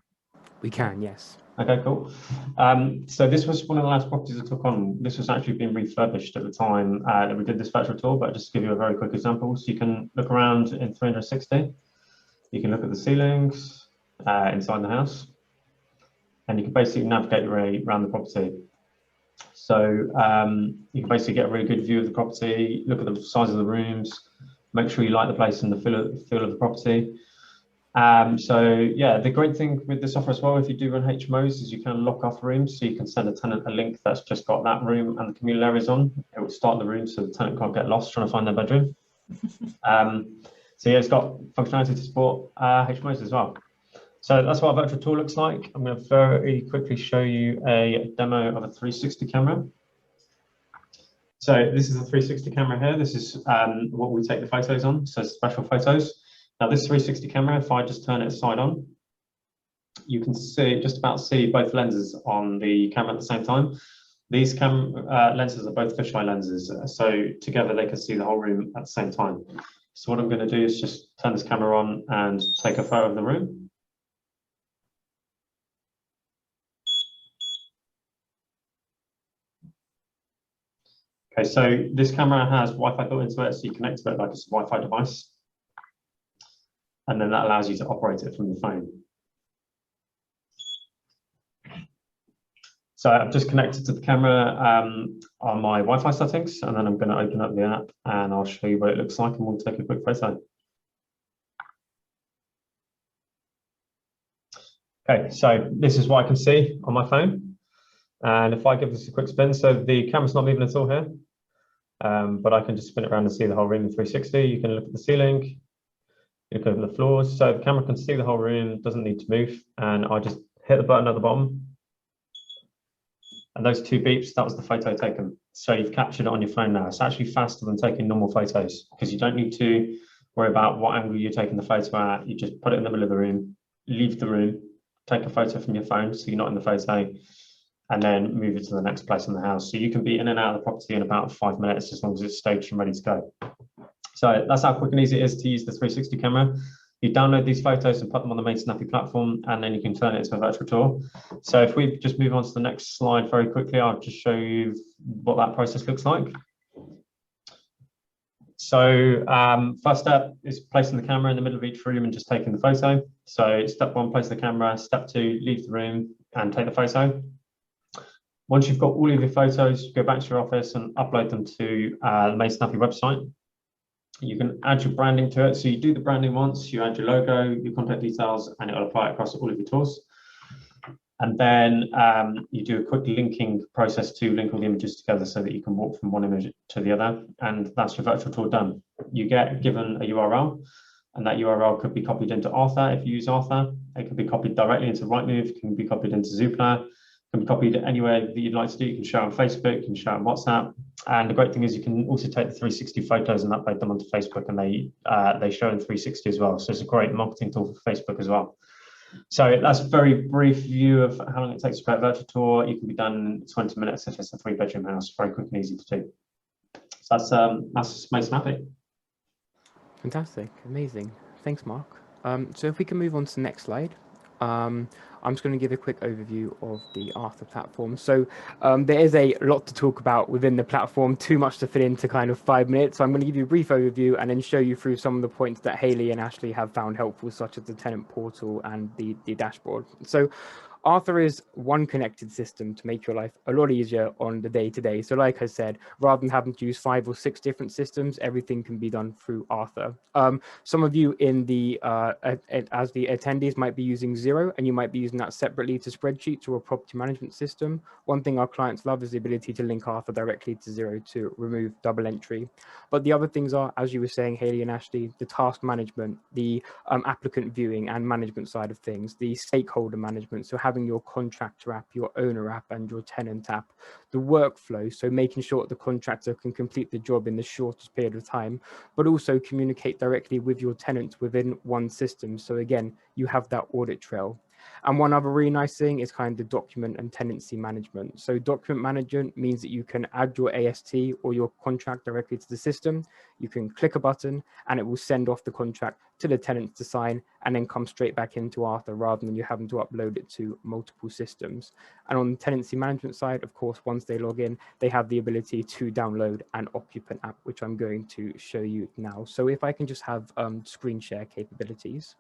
We can, yes. Okay, cool. So this was one of the last properties I took on. This was actually being refurbished at the time that we did this virtual tour, but just to give you a very quick example. So you can look around in 360. You can look at the ceilings inside the house, and you can basically navigate around the property. So you can basically get a really good view of the property, look at the size of the rooms, make sure you like the place and the feel of the property. So yeah, the great thing with the software as well, if you do run HMOs, is you can lock off rooms. So you can send a tenant a link that's just got that room and the communal areas on. It will start the room so the tenant can't get lost trying to find their bedroom. So yeah, it's got functionality to support HMOs as well. So that's what a virtual tour looks like. I'm going to very quickly show you a demo of a 360 camera. So this is a 360 camera here. This is what we take the photos on, so special photos. Now this 360 camera, if I just turn it side on, you can see, just about see both lenses on the camera at the same time. These lenses are both fisheye lenses, so together they can see the whole room at the same time. So what I'm going to do is just turn this camera on and take a photo of the room. Okay, so this camera has Wi-Fi built into it, so you connect to it like it's a Wi-Fi device. And then that allows you to operate it from your phone. So I've just connected to the camera on my Wi-Fi settings, and then I'm going to open up the app and I'll show you what it looks like, and we'll take a quick photo. Okay, so this is what I can see on my phone. And if I give this a quick spin, so the camera's not moving at all here, but I can just spin it around and see the whole room in 360. You can look at the ceiling, look over the floors. So the camera can see the whole room, doesn't need to move. And I just hit the button at the bottom. And those two beeps, that was the photo taken. So you've captured it on your phone now. It's actually faster than taking normal photos because you don't need to worry about what angle you're taking the photo at. You just put it in the middle of the room, leave the room, take a photo from your phone so you're not in the photo, and then move it to the next place in the house. So you can be in and out of the property in about 5 minutes as long as it's staged and ready to go. So that's how quick and easy it is to use the 360 camera. You download these photos and put them on the Made Snappy platform, and then you can turn it into a virtual tour. So if we just move on to the next slide very quickly, I'll just show you what that process looks like. So first step is placing the camera in the middle of each room and just taking the photo. So step one, place the camera. Step two, leave the room and take the photo. Once you've got all of your photos, go back to your office and upload them to the Made Snappy website. You can add your branding to it. So you do the branding once, you add your logo, your contact details, and it'll apply across all of your tours. And then you do a quick linking process to link all the images together so that you can walk from one image to the other. And that's your virtual tour done. You get given a URL, and that URL could be copied into Arthur if you use Arthur. It can be copied directly into Rightmove, it can be copied into Zoopla. Can be copied anywhere that you'd like to do. You can share on Facebook, you can share on WhatsApp. And the great thing is you can also take the 360 photos and upload them onto Facebook, and they show in 360 as well. So it's a great marketing tool for Facebook as well. So that's a very brief view of how long it takes to create a virtual tour. You can be done in 20 minutes if it's a 3-bedroom house, very quick and easy to do. So that's Made Snappy. Fantastic, amazing. Thanks, Mark. So if we can move on to the next slide. I'm just going to give a quick overview of the Arthur platform. So there is a lot to talk about within the platform, too much to fit into kind of 5 minutes. So I'm going to give you a brief overview and then show you through some of the points that Hayley and Ashley have found helpful, such as the tenant portal and the dashboard. So Arthur is one connected system to make your life a lot easier on the day-to-day. So like I said, rather than having to use 5 or 6 different systems, everything can be done through Arthur. Some of you in the as the attendees might be using Xero, and you might be using that separately to spreadsheets or a property management system. One thing our clients love is the ability to link Arthur directly to Xero to remove double entry. But the other things are, as you were saying, Hayley and Ashley, the task management, the applicant viewing and management side of things, the stakeholder management. So having your contractor app, your owner app, and your tenant app, the workflow, so making sure the contractor can complete the job in the shortest period of time, but also communicate directly with your tenants within one system. So again, you have that audit trail. And one other really nice thing is kind of the document and tenancy management. So document management means that you can add your AST or your contract directly to the system. You can click a button and it will send off the contract to the tenants to sign and then come straight back into Arthur rather than you having to upload it to multiple systems. And on the tenancy management side, of course, once they log in, they have the ability to download an occupant app, which I'm going to show you now. So if I can just have screen share capabilities.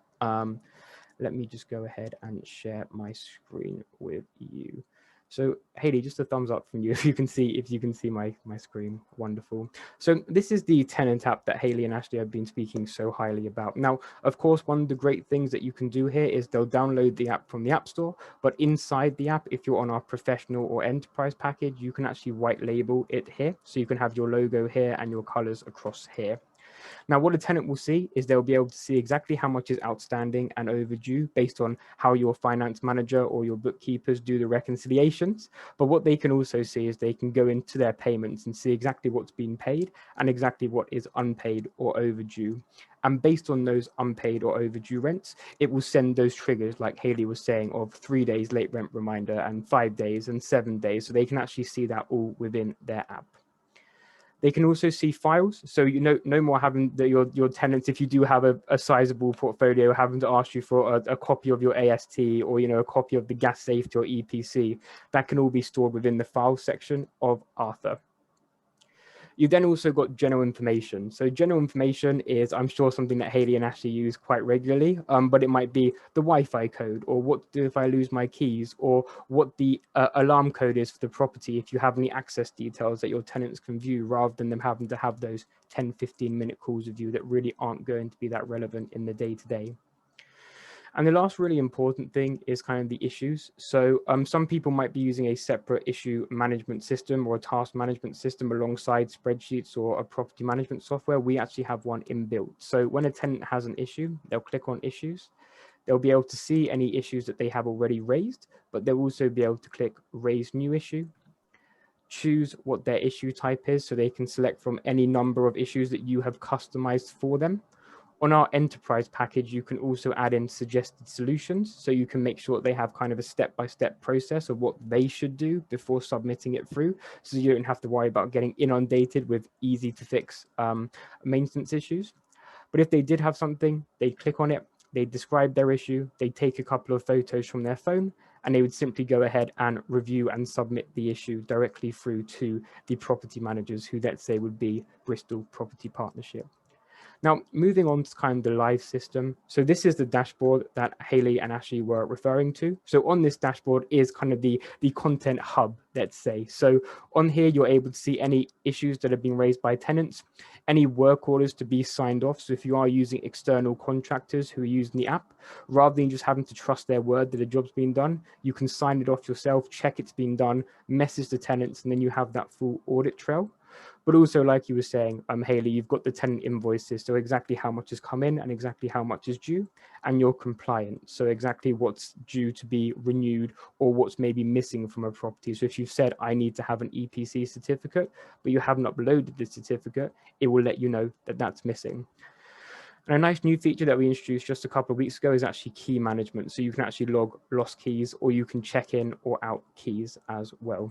Let me just go ahead and share my screen with you. So Hayley, just a thumbs up from you if you can see my screen. Wonderful. So this is the tenant app that Hayley and Ashley have been speaking so highly about. Now, of course, one of the great things that you can do here is they'll download the app from the App Store, but inside the app, if you're on our professional or enterprise package, you can actually white label it here. So you can have your logo here and your colors across here. Now, what a tenant will see is they'll be able to see exactly how much is outstanding and overdue based on how your finance manager or your bookkeepers do the reconciliations. But what they can also see is they can go into their payments and see exactly what's been paid and exactly what is unpaid or overdue. And based on those unpaid or overdue rents, it will send those triggers, like Hayley was saying, of 3 days late rent reminder and 5 days and 7 days. So they can actually see that all within their app. They can also see files. So no more having your tenants, if you do have a sizable portfolio, having to ask you for a copy of your AST or a copy of the gas safety or EPC. That can all be stored within the file section of Arthur. You then also got general information. So general information is, I'm sure, something that Hayley and Ashley use quite regularly, but it might be the Wi-Fi code, or what to do if I lose my keys, or what the alarm code is for the property if you have any access details that your tenants can view, rather than them having to have those 10, 15-minute calls with you that really aren't going to be that relevant in the day-to-day. And the last really important thing is kind of the issues. So some people might be using a separate issue management system or a task management system alongside spreadsheets or a property management software. We actually have one inbuilt. So when a tenant has an issue, they'll click on issues. They'll be able to see any issues that they have already raised, but they'll also be able to click raise new issue, choose what their issue type is, so they can select from any number of issues that you have customized for them. On our enterprise package, you can also add in suggested solutions, so you can make sure that they have kind of a step-by-step process of what they should do before submitting it through, so you don't have to worry about getting inundated with easy to fix maintenance issues. But if they did have something, they'd click on it, they'd describe their issue, they'd take a couple of photos from their phone, and they would simply go ahead and review and submit the issue directly through to the property managers, who, let's say, would be Bristol Property Partnership. Now, moving on to kind of the live system. So this is the dashboard that Hayley and Ashley were referring to. So on this dashboard is kind of the content hub, let's say. So on here, you're able to see any issues that have been raised by tenants, any work orders to be signed off. So if you are using external contractors who are using the app, rather than just having to trust their word that a job's been done, you can sign it off yourself, check it's been done, message the tenants, and then you have that full audit trail. But also, like you were saying, Hayley, you've got the tenant invoices, so exactly how much has come in and exactly how much is due, and you're compliant, so exactly what's due to be renewed or what's maybe missing from a property. So if you've said, I need to have an EPC certificate, but you haven't uploaded the certificate, it will let you know that that's missing. And a nice new feature that we introduced just a couple of weeks ago is actually key management. So you can actually log lost keys, or you can check in or out keys as well.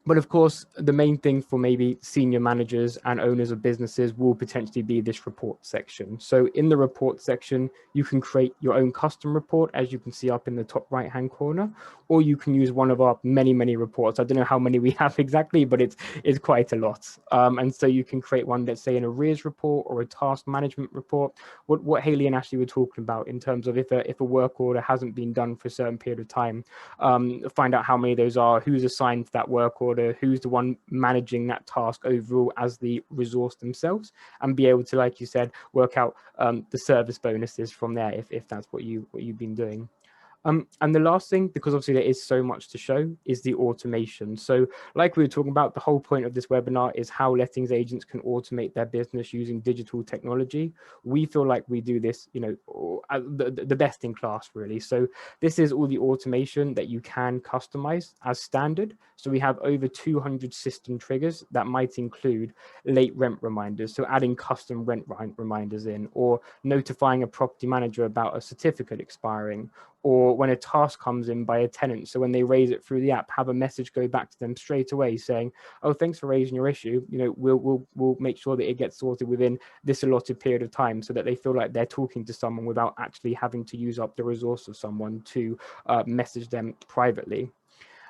But of course, the main thing for maybe senior managers and owners of businesses will potentially be this report section. So in the report section, you can create your own custom report, as you can see up in the top right-hand corner, or you can use one of our many, many reports. I don't know how many we have exactly, but it's quite a lot. And so you can create one, let's say, an arrears report or a task management report. What Hayley and Ashley were talking about in terms of if a work order hasn't been done for a certain period of time, find out how many of those are, who's assigned to that work order, who's the one managing that task overall as the resource themselves, and be able to, like you said, work out the service bonuses from there if that's what you've been doing. And the last thing, because obviously there is so much to show, is the automation. So like we were talking about, the whole point of this webinar is how lettings agents can automate their business using digital technology. We feel like we do this, the best in class, really. So this is all the automation that you can customize as standard. So we have over 200 system triggers that might include late rent reminders, so adding custom rent reminders in, or notifying a property manager about a certificate expiring, or when a task comes in by a tenant, so when they raise it through the app, have a message go back to them straight away saying, oh, thanks for raising your issue, we'll make sure that it gets sorted within this allotted period of time, so that they feel like they're talking to someone without actually having to use up the resource of someone to message them privately.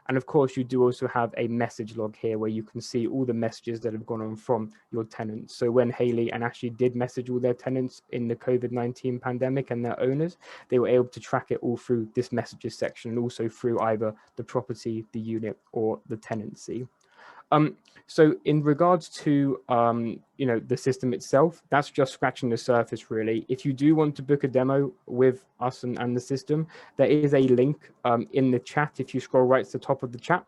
And of course, you do also have a message log here where you can see all the messages that have gone on from your tenants. So when Hayley and Ashley did message all their tenants in the COVID-19 pandemic and their owners, they were able to track it all through this messages section, and also through either the property, the unit, or the tenancy. So in regards to, the system itself, that's just scratching the surface, really. If you do want to book a demo with us and the system, there is a link in the chat. If you scroll right to the top of the chat,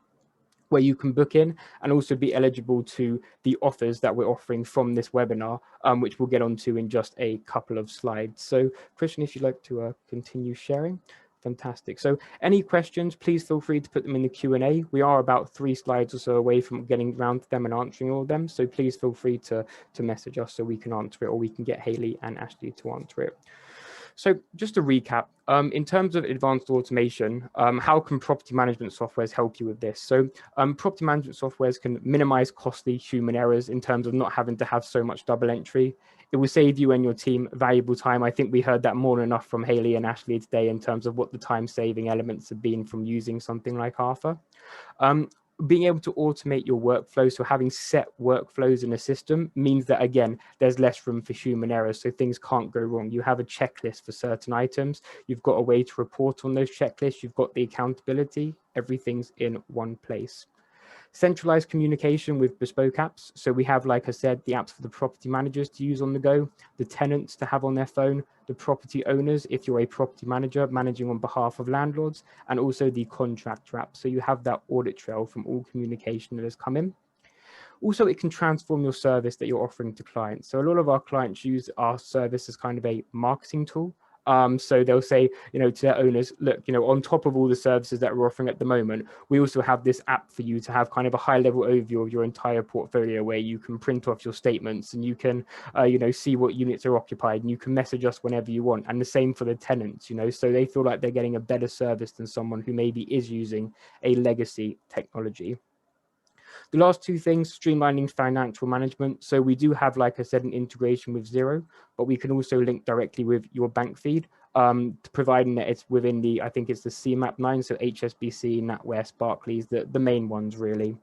where you can book in and also be eligible to the offers that we're offering from this webinar, which we'll get onto in just a couple of slides. So Christian, if you'd like to continue sharing. Fantastic. So any questions, please feel free to put them in the Q&A. We are about 3 slides or so away from getting around to them and answering all of them. So please feel free to message us so we can answer it, or we can get Hayley and Ashley to answer it. So just to recap, in terms of advanced automation, how can property management softwares help you with this? So property management softwares can minimize costly human errors in terms of not having to have so much double entry. It will save you and your team valuable time. I think we heard that more than enough from Hayley and Ashley today in terms of what the time-saving elements have been from using something like Arthur. Being able to automate your workflow, so having set workflows in a system means that, again, there's less room for human errors, so things can't go wrong. You have a checklist for certain items. You've got a way to report on those checklists. You've got the accountability. Everything's in one place. Centralized communication with bespoke apps. So we have, like I said, the apps for the property managers to use on the go, the tenants to have on their phone, the property owners, if you're a property manager managing on behalf of landlords, and also the contractor app. So you have that audit trail from all communication that has come in. Also, it can transform your service that you're offering to clients. So a lot of our clients use our service as kind of a marketing tool. So they'll say, to their owners, look, on top of all the services that we're offering at the moment, we also have this app for you to have kind of a high level overview of your entire portfolio, where you can print off your statements and you can, see what units are occupied, and you can message us whenever you want. And the same for the tenants, so they feel like they're getting a better service than someone who maybe is using a legacy technology. The last 2 things, streamlining financial management. So we do have, like I said, an integration with Xero, but we can also link directly with your bank feed, providing that it's within the, I think it's the CMAP 9, so HSBC, NatWest, Barclays, the main ones really.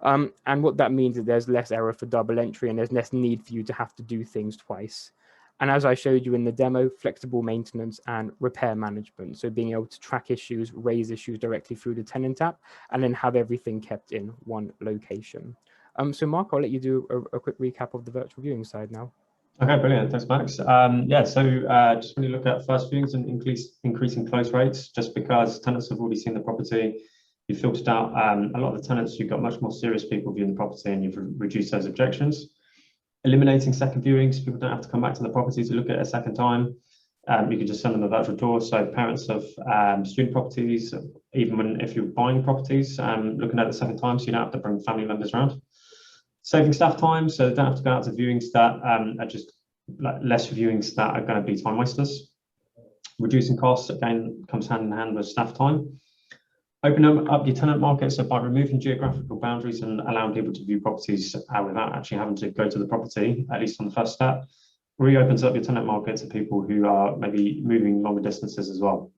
And what that means is there's less error for double entry and there's less need for you to have to do things twice. And as I showed you in the demo, flexible maintenance and repair management. So being able to track issues, raise issues directly through the Tenant app, and then have everything kept in one location. So Mark, I'll let you do a quick recap of the virtual viewing side now. Okay, brilliant. Thanks, Max. Just when you look at first viewings and increasing close rates, just because tenants have already seen the property, you've filtered out a lot of the tenants, you've got much more serious people viewing the property, and you've reduced those objections. Eliminating second viewings, people don't have to come back to the property to look at it a second time. You can just send them a virtual tour. So parents of student properties, even if you're buying properties, looking at it a second time, so you don't have to bring family members around. Saving staff time, so they don't have to go out to viewings that are just less viewings that are going to be time wasters. Reducing costs, again, comes hand in hand with staff time. Open up your tenant market, so by removing geographical boundaries and allowing people to view properties without actually having to go to the property, at least on the first step, reopens up your tenant market to people who are maybe moving longer distances as well.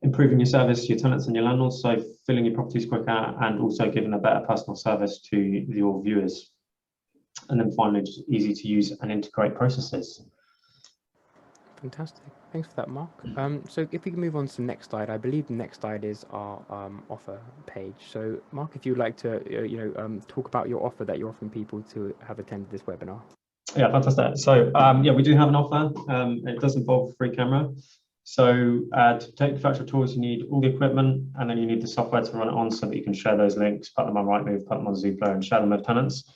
Improving your service to your tenants and your landlords, so filling your properties quicker and also giving a better personal service to your viewers. And then finally, just easy to use and integrate processes. Fantastic. Thanks for that, Mark. So if we can move on to the next slide, I believe the next slide is our offer page. So Mark, if you'd like to, talk about your offer that you're offering people to have attended this webinar. Yeah, fantastic. So we do have an offer. It does involve a free camera. So to take the virtual tours, you need all the equipment, and then you need the software to run it on so that you can share those links, put them on Rightmove, put them on Zoopla, and share them with tenants.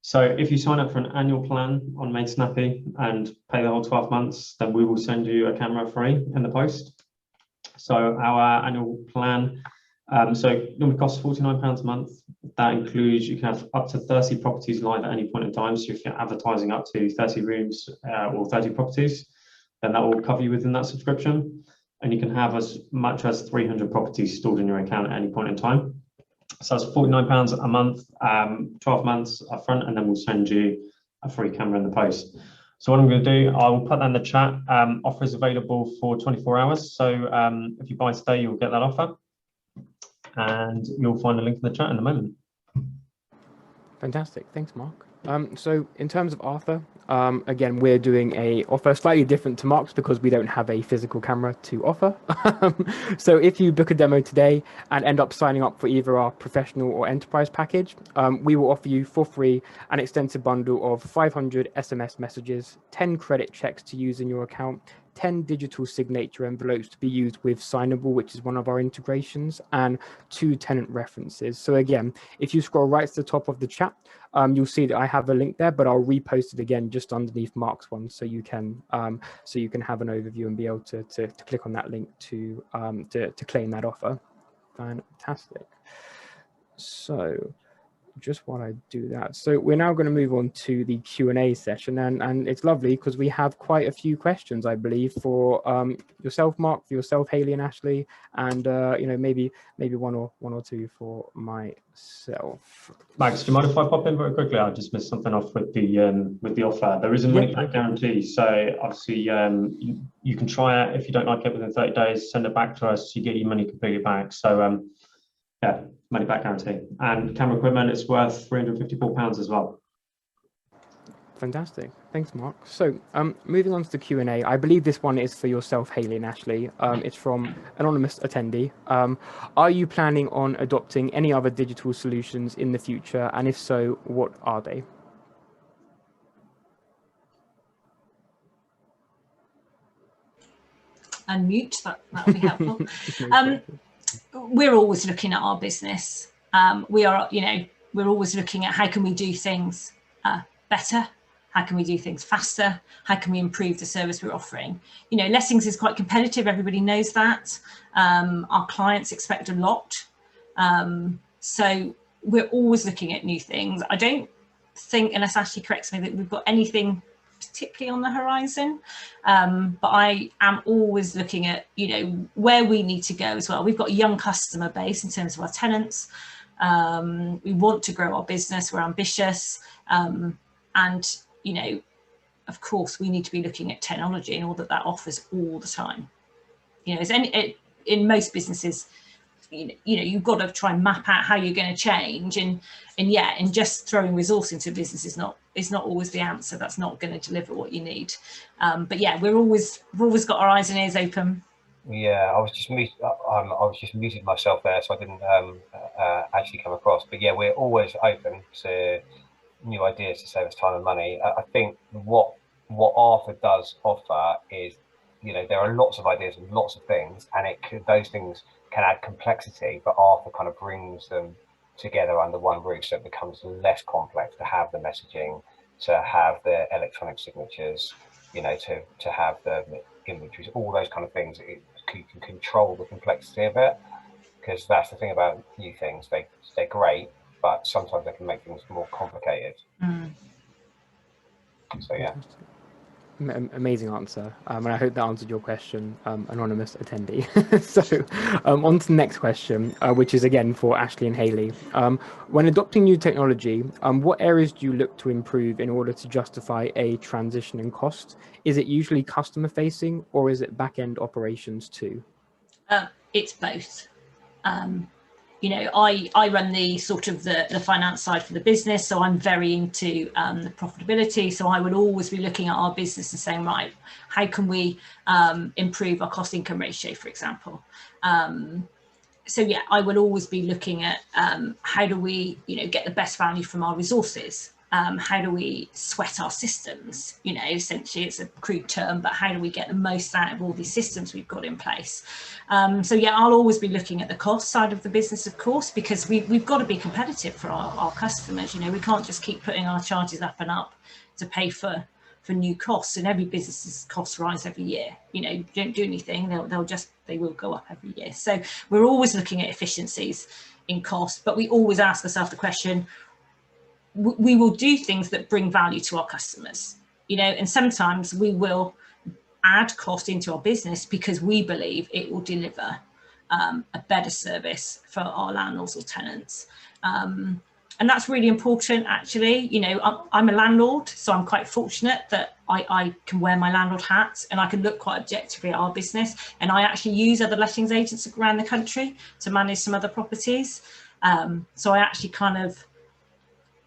So if you sign up for an annual plan on Made Snappy and pay the whole 12 months, then we will send you a camera free in the post. So our annual plan, normally costs £49 a month. That includes, you can have up to 30 properties live at any point in time. So if you're advertising up to 30 rooms or 30 properties, then that will cover you within that subscription. And you can have as much as 300 properties stored in your account at any point in time. So that's £49 a month, 12 months upfront, and then we'll send you a free camera in the post. So what I'm going to do, I will put that in the chat. Offer is available for 24 hours. So if you buy today, you'll get that offer. And you'll find a link in the chat in a moment. Fantastic. Thanks, Mark. So in terms of Arthur, again, we're doing a offer slightly different to Mark's because we don't have a physical camera to offer. So if you book a demo today and end up signing up for either our professional or enterprise package, we will offer you for free an extensive bundle of 500 SMS messages, 10 credit checks to use in your account, 10 digital signature envelopes to be used with Signable, which is one of our integrations, and 2 tenant references. So again, if you scroll right to the top of the chat, you'll see that I have a link there, but I'll repost it again just underneath Mark's one, so you can have an overview and be able to click on that link to claim that offer. Fantastic. So just while I do that, so we're now going to move on to the Q&A session, and it's lovely because we have quite a few questions, I believe, for yourself, Mark, for yourself, Hayley and Ashley, and maybe one or two for myself. Max, do you mind if I pop in very quickly? I just missed something off with the offer. There is a money back guarantee, so obviously you can try it. If you don't like it within 30 days, send it back to us. You get your money completely back. So yeah, money back guarantee. And camera equipment, it's worth £354 as well. Fantastic. Thanks, Mark. So moving on to the Q&A, I believe this one is for yourself, Hayley and Ashley. It's from anonymous attendee. Are you planning on adopting any other digital solutions in the future? And if so, what are they? Unmute, that would be helpful. We're always looking at our business. We're always looking at how can we do things better? How can we do things faster? How can we improve the service we're offering? Lettings is quite competitive. Everybody knows that. Our clients expect a lot. So we're always looking at new things. I don't think, unless Ashley corrects me, that we've got anything particularly on the horizon, but I am always looking at where we need to go as well. We've got a young customer base in terms of our tenants. We want to grow our business, we're ambitious, and of course we need to be looking at technology and all that offers all the time. In most businesses, you've got to try and map out how you're going to change, and just throwing resource into a business is not always the answer. That's not going to deliver what you need. But yeah, we've always got our eyes and ears open. Yeah, I was just muting myself there, so I didn't actually come across. But yeah, we're always open to new ideas to save us time and money. I think what Arthur does offer is, there are lots of ideas and lots of things, and those things can add complexity, but Arthur kind of brings them together under one roof, so it becomes less complex to have the messaging, to have the electronic signatures, to have the inventories, all those kind of things. You can control the complexity of it, because that's the thing about new things. They're great, but sometimes they can make things more complicated. So yeah. Amazing answer, and I hope that answered your question, anonymous attendee. So on to the next question, which is again for Ashley and Hayley. When adopting new technology, what areas do you look to improve in order to justify a transition in cost? Is it usually customer facing, or is it back-end operations too? It's both. I run the sort of the finance side for the business, so I'm very into the profitability. So I would always be looking at our business and saying, right, how can we improve our cost income ratio, for example? So yeah, I would always be looking at how do we, get the best value from our resources? How do we sweat our systems? Essentially it's a crude term, but how do we get the most out of all these systems we've got in place? So yeah, I'll always be looking at the cost side of the business, of course, because we've got to be competitive for our customers. We can't just keep putting our charges up and up to pay for new costs, and every business's costs rise every year. You don't do anything, they will go up every year. So we're always looking at efficiencies in cost, but we always ask ourselves the question, we will do things that bring value to our customers, and sometimes we will add cost into our business because we believe it will deliver a better service for our landlords or tenants. And that's really important, actually. I'm a landlord, so I'm quite fortunate that I can wear my landlord hat and I can look quite objectively at our business. And I actually use other lettings agents around the country to manage some other properties. So I actually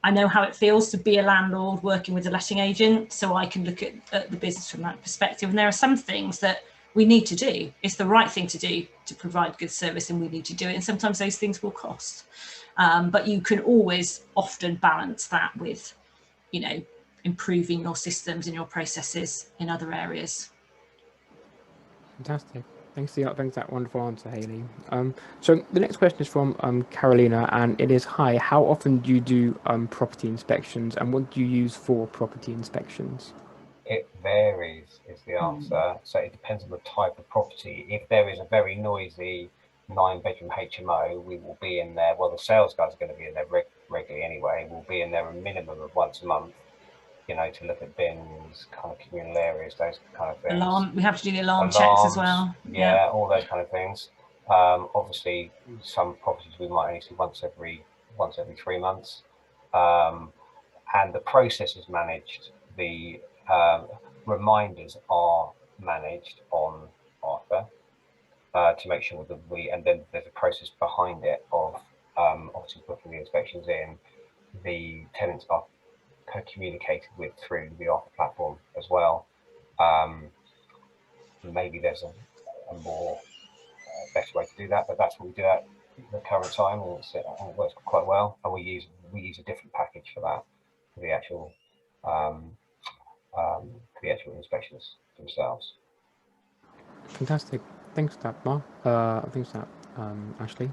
I know how it feels to be a landlord working with a letting agent, so I can look at the business from that perspective. And there are some things that we need to do. It's the right thing to do to provide good service, and we need to do it. And sometimes those things will cost. But you can always often balance that with, improving your systems and your processes in other areas. Fantastic. Thanks for that wonderful answer, Hayley. So the next question is from Carolina, and it is, hi, how often do you do property inspections, and what do you use for property inspections? It varies is the answer. So it depends on the type of property. If there is a very noisy 9-bedroom HMO, we will be in there. Well, the sales guys are going to be in there regularly anyway. We'll be in there a minimum of once a month, you know, to look at bins, kind of communal areas, those kind of things. We have to do the alarm checks as well. Yeah, all those kind of things. Obviously, some properties we might only see once every 3 months, and the process is managed. The reminders are managed on Arthur to make sure that and then there's a process behind it of obviously booking the inspections in. The tenants are communicated with through the Arthur platform as well. Maybe there's a more better way to do that, but that's what we do at the current time, and it works quite well. And we use a different package for that, for the actual inspections themselves. Fantastic. Thanks for that, Mark. Thanks for that, Ashley.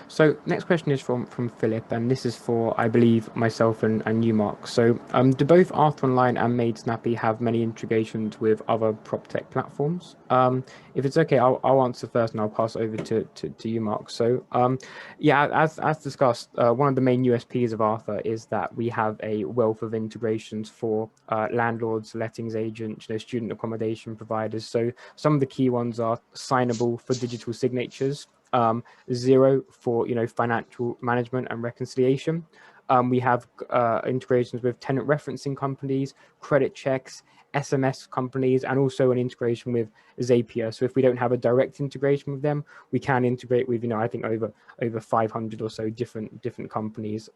So next question is from Philip, and this is for, I believe, myself and you, Mark. So do both Arthur Online and Made Snappy have many integrations with other prop tech platforms? If it's okay, I'll answer first and I'll pass over to you, Mark. So yeah, as discussed, one of the main USPs of Arthur is that we have a wealth of integrations for landlords, lettings agents, student accommodation providers. So some of the key ones are Signable for digital signatures, Xero for financial management and reconciliation. We have integrations with tenant referencing companies, credit checks, SMS companies, and also an integration with Zapier. So if we don't have a direct integration with them, we can integrate with I think over 500 or so different companies.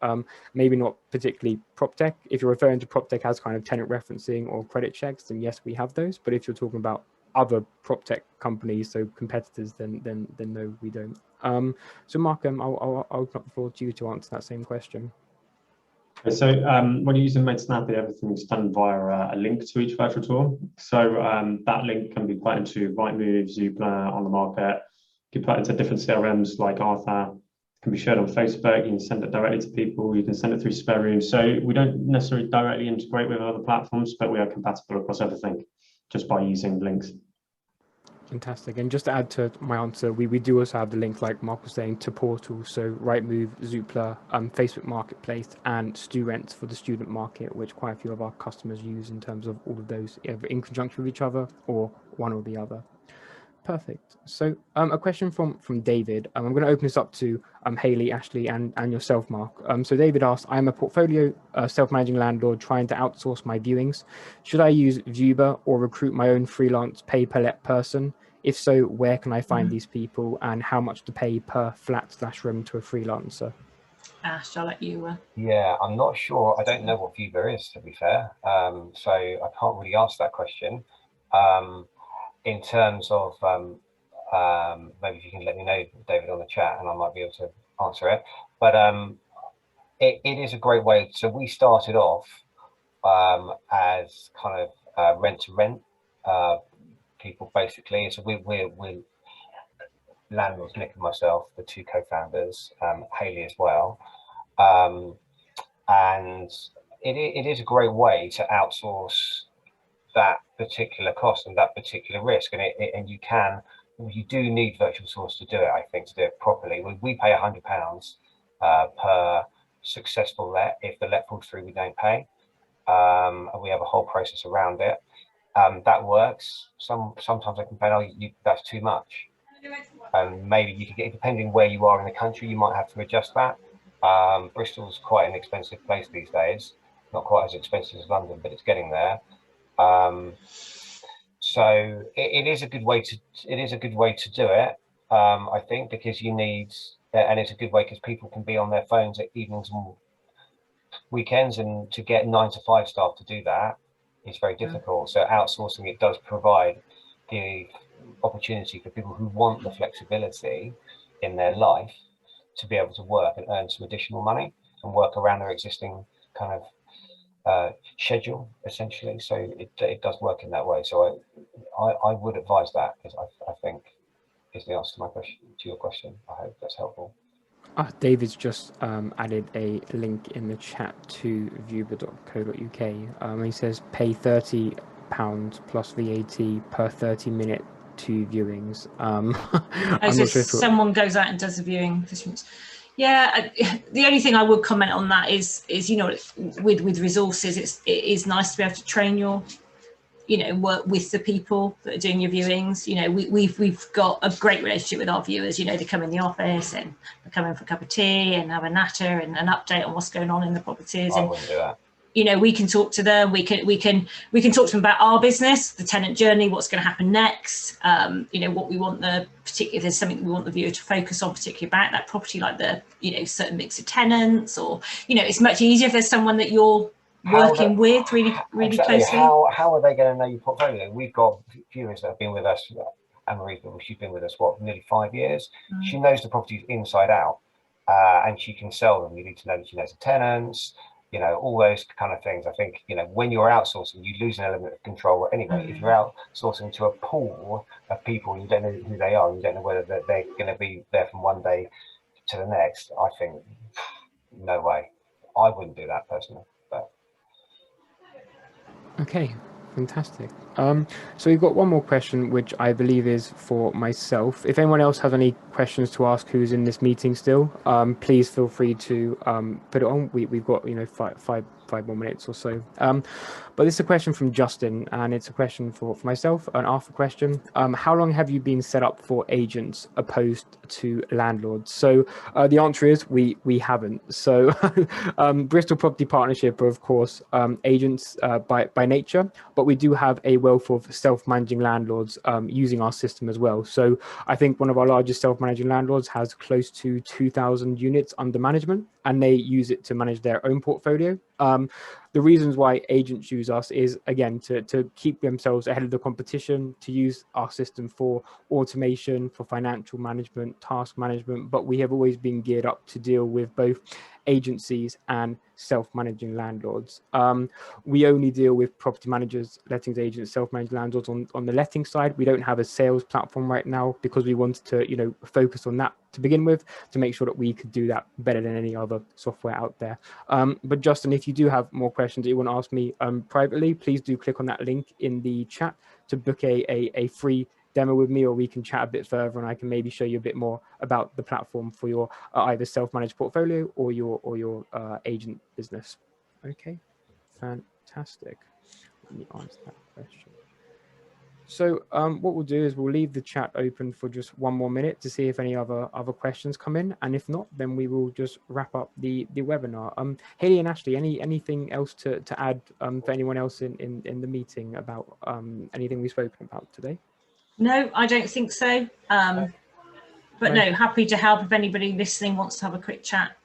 Maybe not particularly PropTech. If you're referring to PropTech as kind of tenant referencing or credit checks, then yes, we have those. But if you're talking about other prop tech companies, so competitors, then no, we don't. So Mark, I'll open up the floor to you to answer that same question. So when you're using Made Snappy, everything's done via a link to each virtual tour. So that link can be put into Rightmove, Zoopla, on the market. You can put it into different CRMs like Arthur. It can be shared on Facebook. You can send it directly to people. You can send it through Spare Room. So we don't necessarily directly integrate with other platforms, but we are compatible across everything just by using links. Fantastic. And just to add to my answer, we do also have the links, like Mark was saying, to portals. So Rightmove, Zoopla, Facebook Marketplace, and StuRent for the student market, which quite a few of our customers use in terms of all of those, either in conjunction with each other or one or the other. Perfect. So a question from David. I'm going to open this up to Hayley, Ashley, and yourself, Mark. So David asked, I'm a portfolio self-managing landlord trying to outsource my viewings. Should I use Vuber or recruit my own freelance pay-per-let person? If so, where can I find these people, and how much to pay per flat/room to a freelancer? Ash, I'll let you. Yeah, I'm not sure. I don't know what Vuber is, to be fair. So I can't really answer that question. In terms of, maybe if you can let me know, David, on the chat, and I might be able to answer it. But it is a great way. So we started off as kind of rent-to-rent people, basically. So we're landlords, Nick and myself, the two co-founders, Hayley as well. And it is a great way to outsource that particular cost and that particular risk, and you do need virtual source to do it. I think, to do it properly, we pay £100 per successful let. If the let falls through, we don't pay, and we have a whole process around it. That works. Sometimes I complain, oh, that's too much, and maybe you could get, depending where you are in the country, you might have to adjust that. Bristol's quite an expensive place these days, not quite as expensive as London, but it's getting there. So it is a good way to do it, I think, because you need, and it's a good way because people can be on their phones at evenings and weekends, and to get 9-to-5 staff to do that is very difficult. So outsourcing it does provide the opportunity for people who want the flexibility in their life to be able to work and earn some additional money and work around their existing kind of schedule, essentially. So it does work in that way. So I would advise that, because I think is the answer to my question, to your question. I hope that's helpful. David's just added a link in the chat to viewber.co.uk. He says pay £30 plus VAT per 30-minute 2 viewings. I'm not sure if someone goes out and does a viewing. Yeah, the only thing I would comment on that is with resources, it is nice to be able to train your work with the people that are doing your viewings. We've got a great relationship with our viewers. They come in the office and they come in for a cup of tea and have a natter and an update on what's going on in the properties. I wouldn't do that. We can talk to them. We can talk to them about our business, the tenant journey, what's going to happen next. What we want if there's something we want the viewer to focus on, particularly about that property, like the certain mix of tenants, or it's much easier if there's someone that you're working with really exactly. closely. How are they going to know your portfolio? We've got viewers that have been with us. Anne-Marie, she's been with us nearly 5 years. She knows the properties inside out, and she can sell them. You need to know that she knows the tenants, all those kind of things. I think when you're outsourcing, you lose an element of control anyway. If you're outsourcing to a pool of people, you don't know who they are, you don't know whether they're going to be there from one day to the next. I think no way. I wouldn't do that personally. Okay, fantastic. So we've got one more question, which I believe is for myself. If anyone else has any questions to ask who's in this meeting still, please feel free to put it on. We've got five more minutes or so. But this is a question from Justin, and it's a question for myself, an Arthur question. How long have you been set up for agents opposed to landlords? So the answer is we haven't. So Bristol Property Partnership are, of course, agents by nature, but we do have a wealth of self-managing landlords using our system as well. So I think one of our largest self-managing landlords has close to 2,000 units under management, and they use it to manage their own portfolio. The reasons why agents use us is, again, to keep themselves ahead of the competition, to use our system for automation, for financial management, task management, but we have always been geared up to deal with both agencies and self-managing landlords. We only deal with property managers, lettings agents, self-managed landlords on the letting side. We don't have a sales platform right now because we wanted to, focus on that to begin with, to make sure that we could do that better than any other software out there. But Justin, if you do have more questions that you want to ask me privately, please do click on that link in the chat to book a free demo with me, or we can chat a bit further and I can maybe show you a bit more about the platform for your either self-managed portfolio or your agent business. Okay, fantastic. Let me answer that question. So what we'll do is we'll leave the chat open for just one more minute to see if any other questions come in, and if not, then we will just wrap up the webinar. Hayley and Ashley, anything else to add for anyone else in the meeting about anything we've spoken about today? No, I don't think so. But no, happy to help. If anybody listening wants to have a quick chat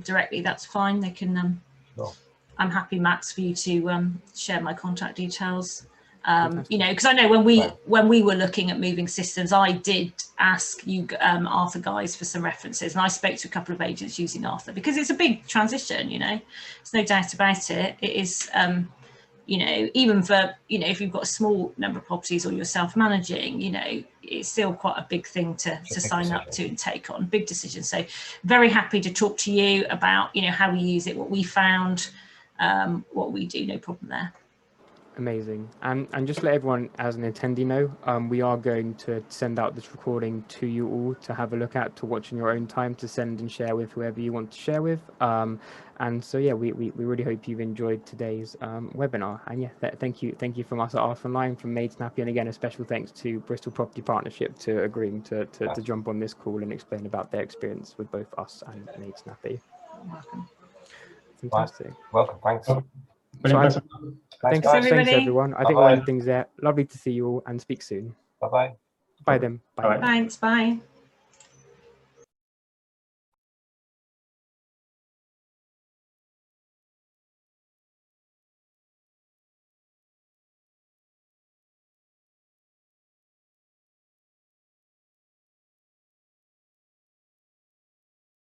directly, that's fine. They can. Sure. I'm happy, Max, for you to share my contact details. Because I know when we were looking at moving systems, I did ask you Arthur guys for some references, and I spoke to a couple of agents using Arthur because it's a big transition. There's no doubt about it. It is. Even for, if you've got a small number of properties or you're self-managing, it's still quite a big thing to sign up to and take on, big decision. So very happy to talk to you about, how we use it, what we found, what we do, no problem there. Amazing. And just let everyone as an attendee know, we are going to send out this recording to you all to have a look at, to watch in your own time, to send and share with whoever you want to share with. And so, yeah, we really hope you've enjoyed today's webinar. And yeah, thank you from us at Arthur Online, from Made Snappy. And again, a special thanks to Bristol Property Partnership to agreeing to jump on this call and explain about their experience with both us and Made Snappy. Welcome. Fantastic. Right. Welcome. Thanks. Thanks everyone. I think we'll end things there. Lovely to see you all and speak soon. Bye-bye. Bye then. Bye. Thanks. Bye.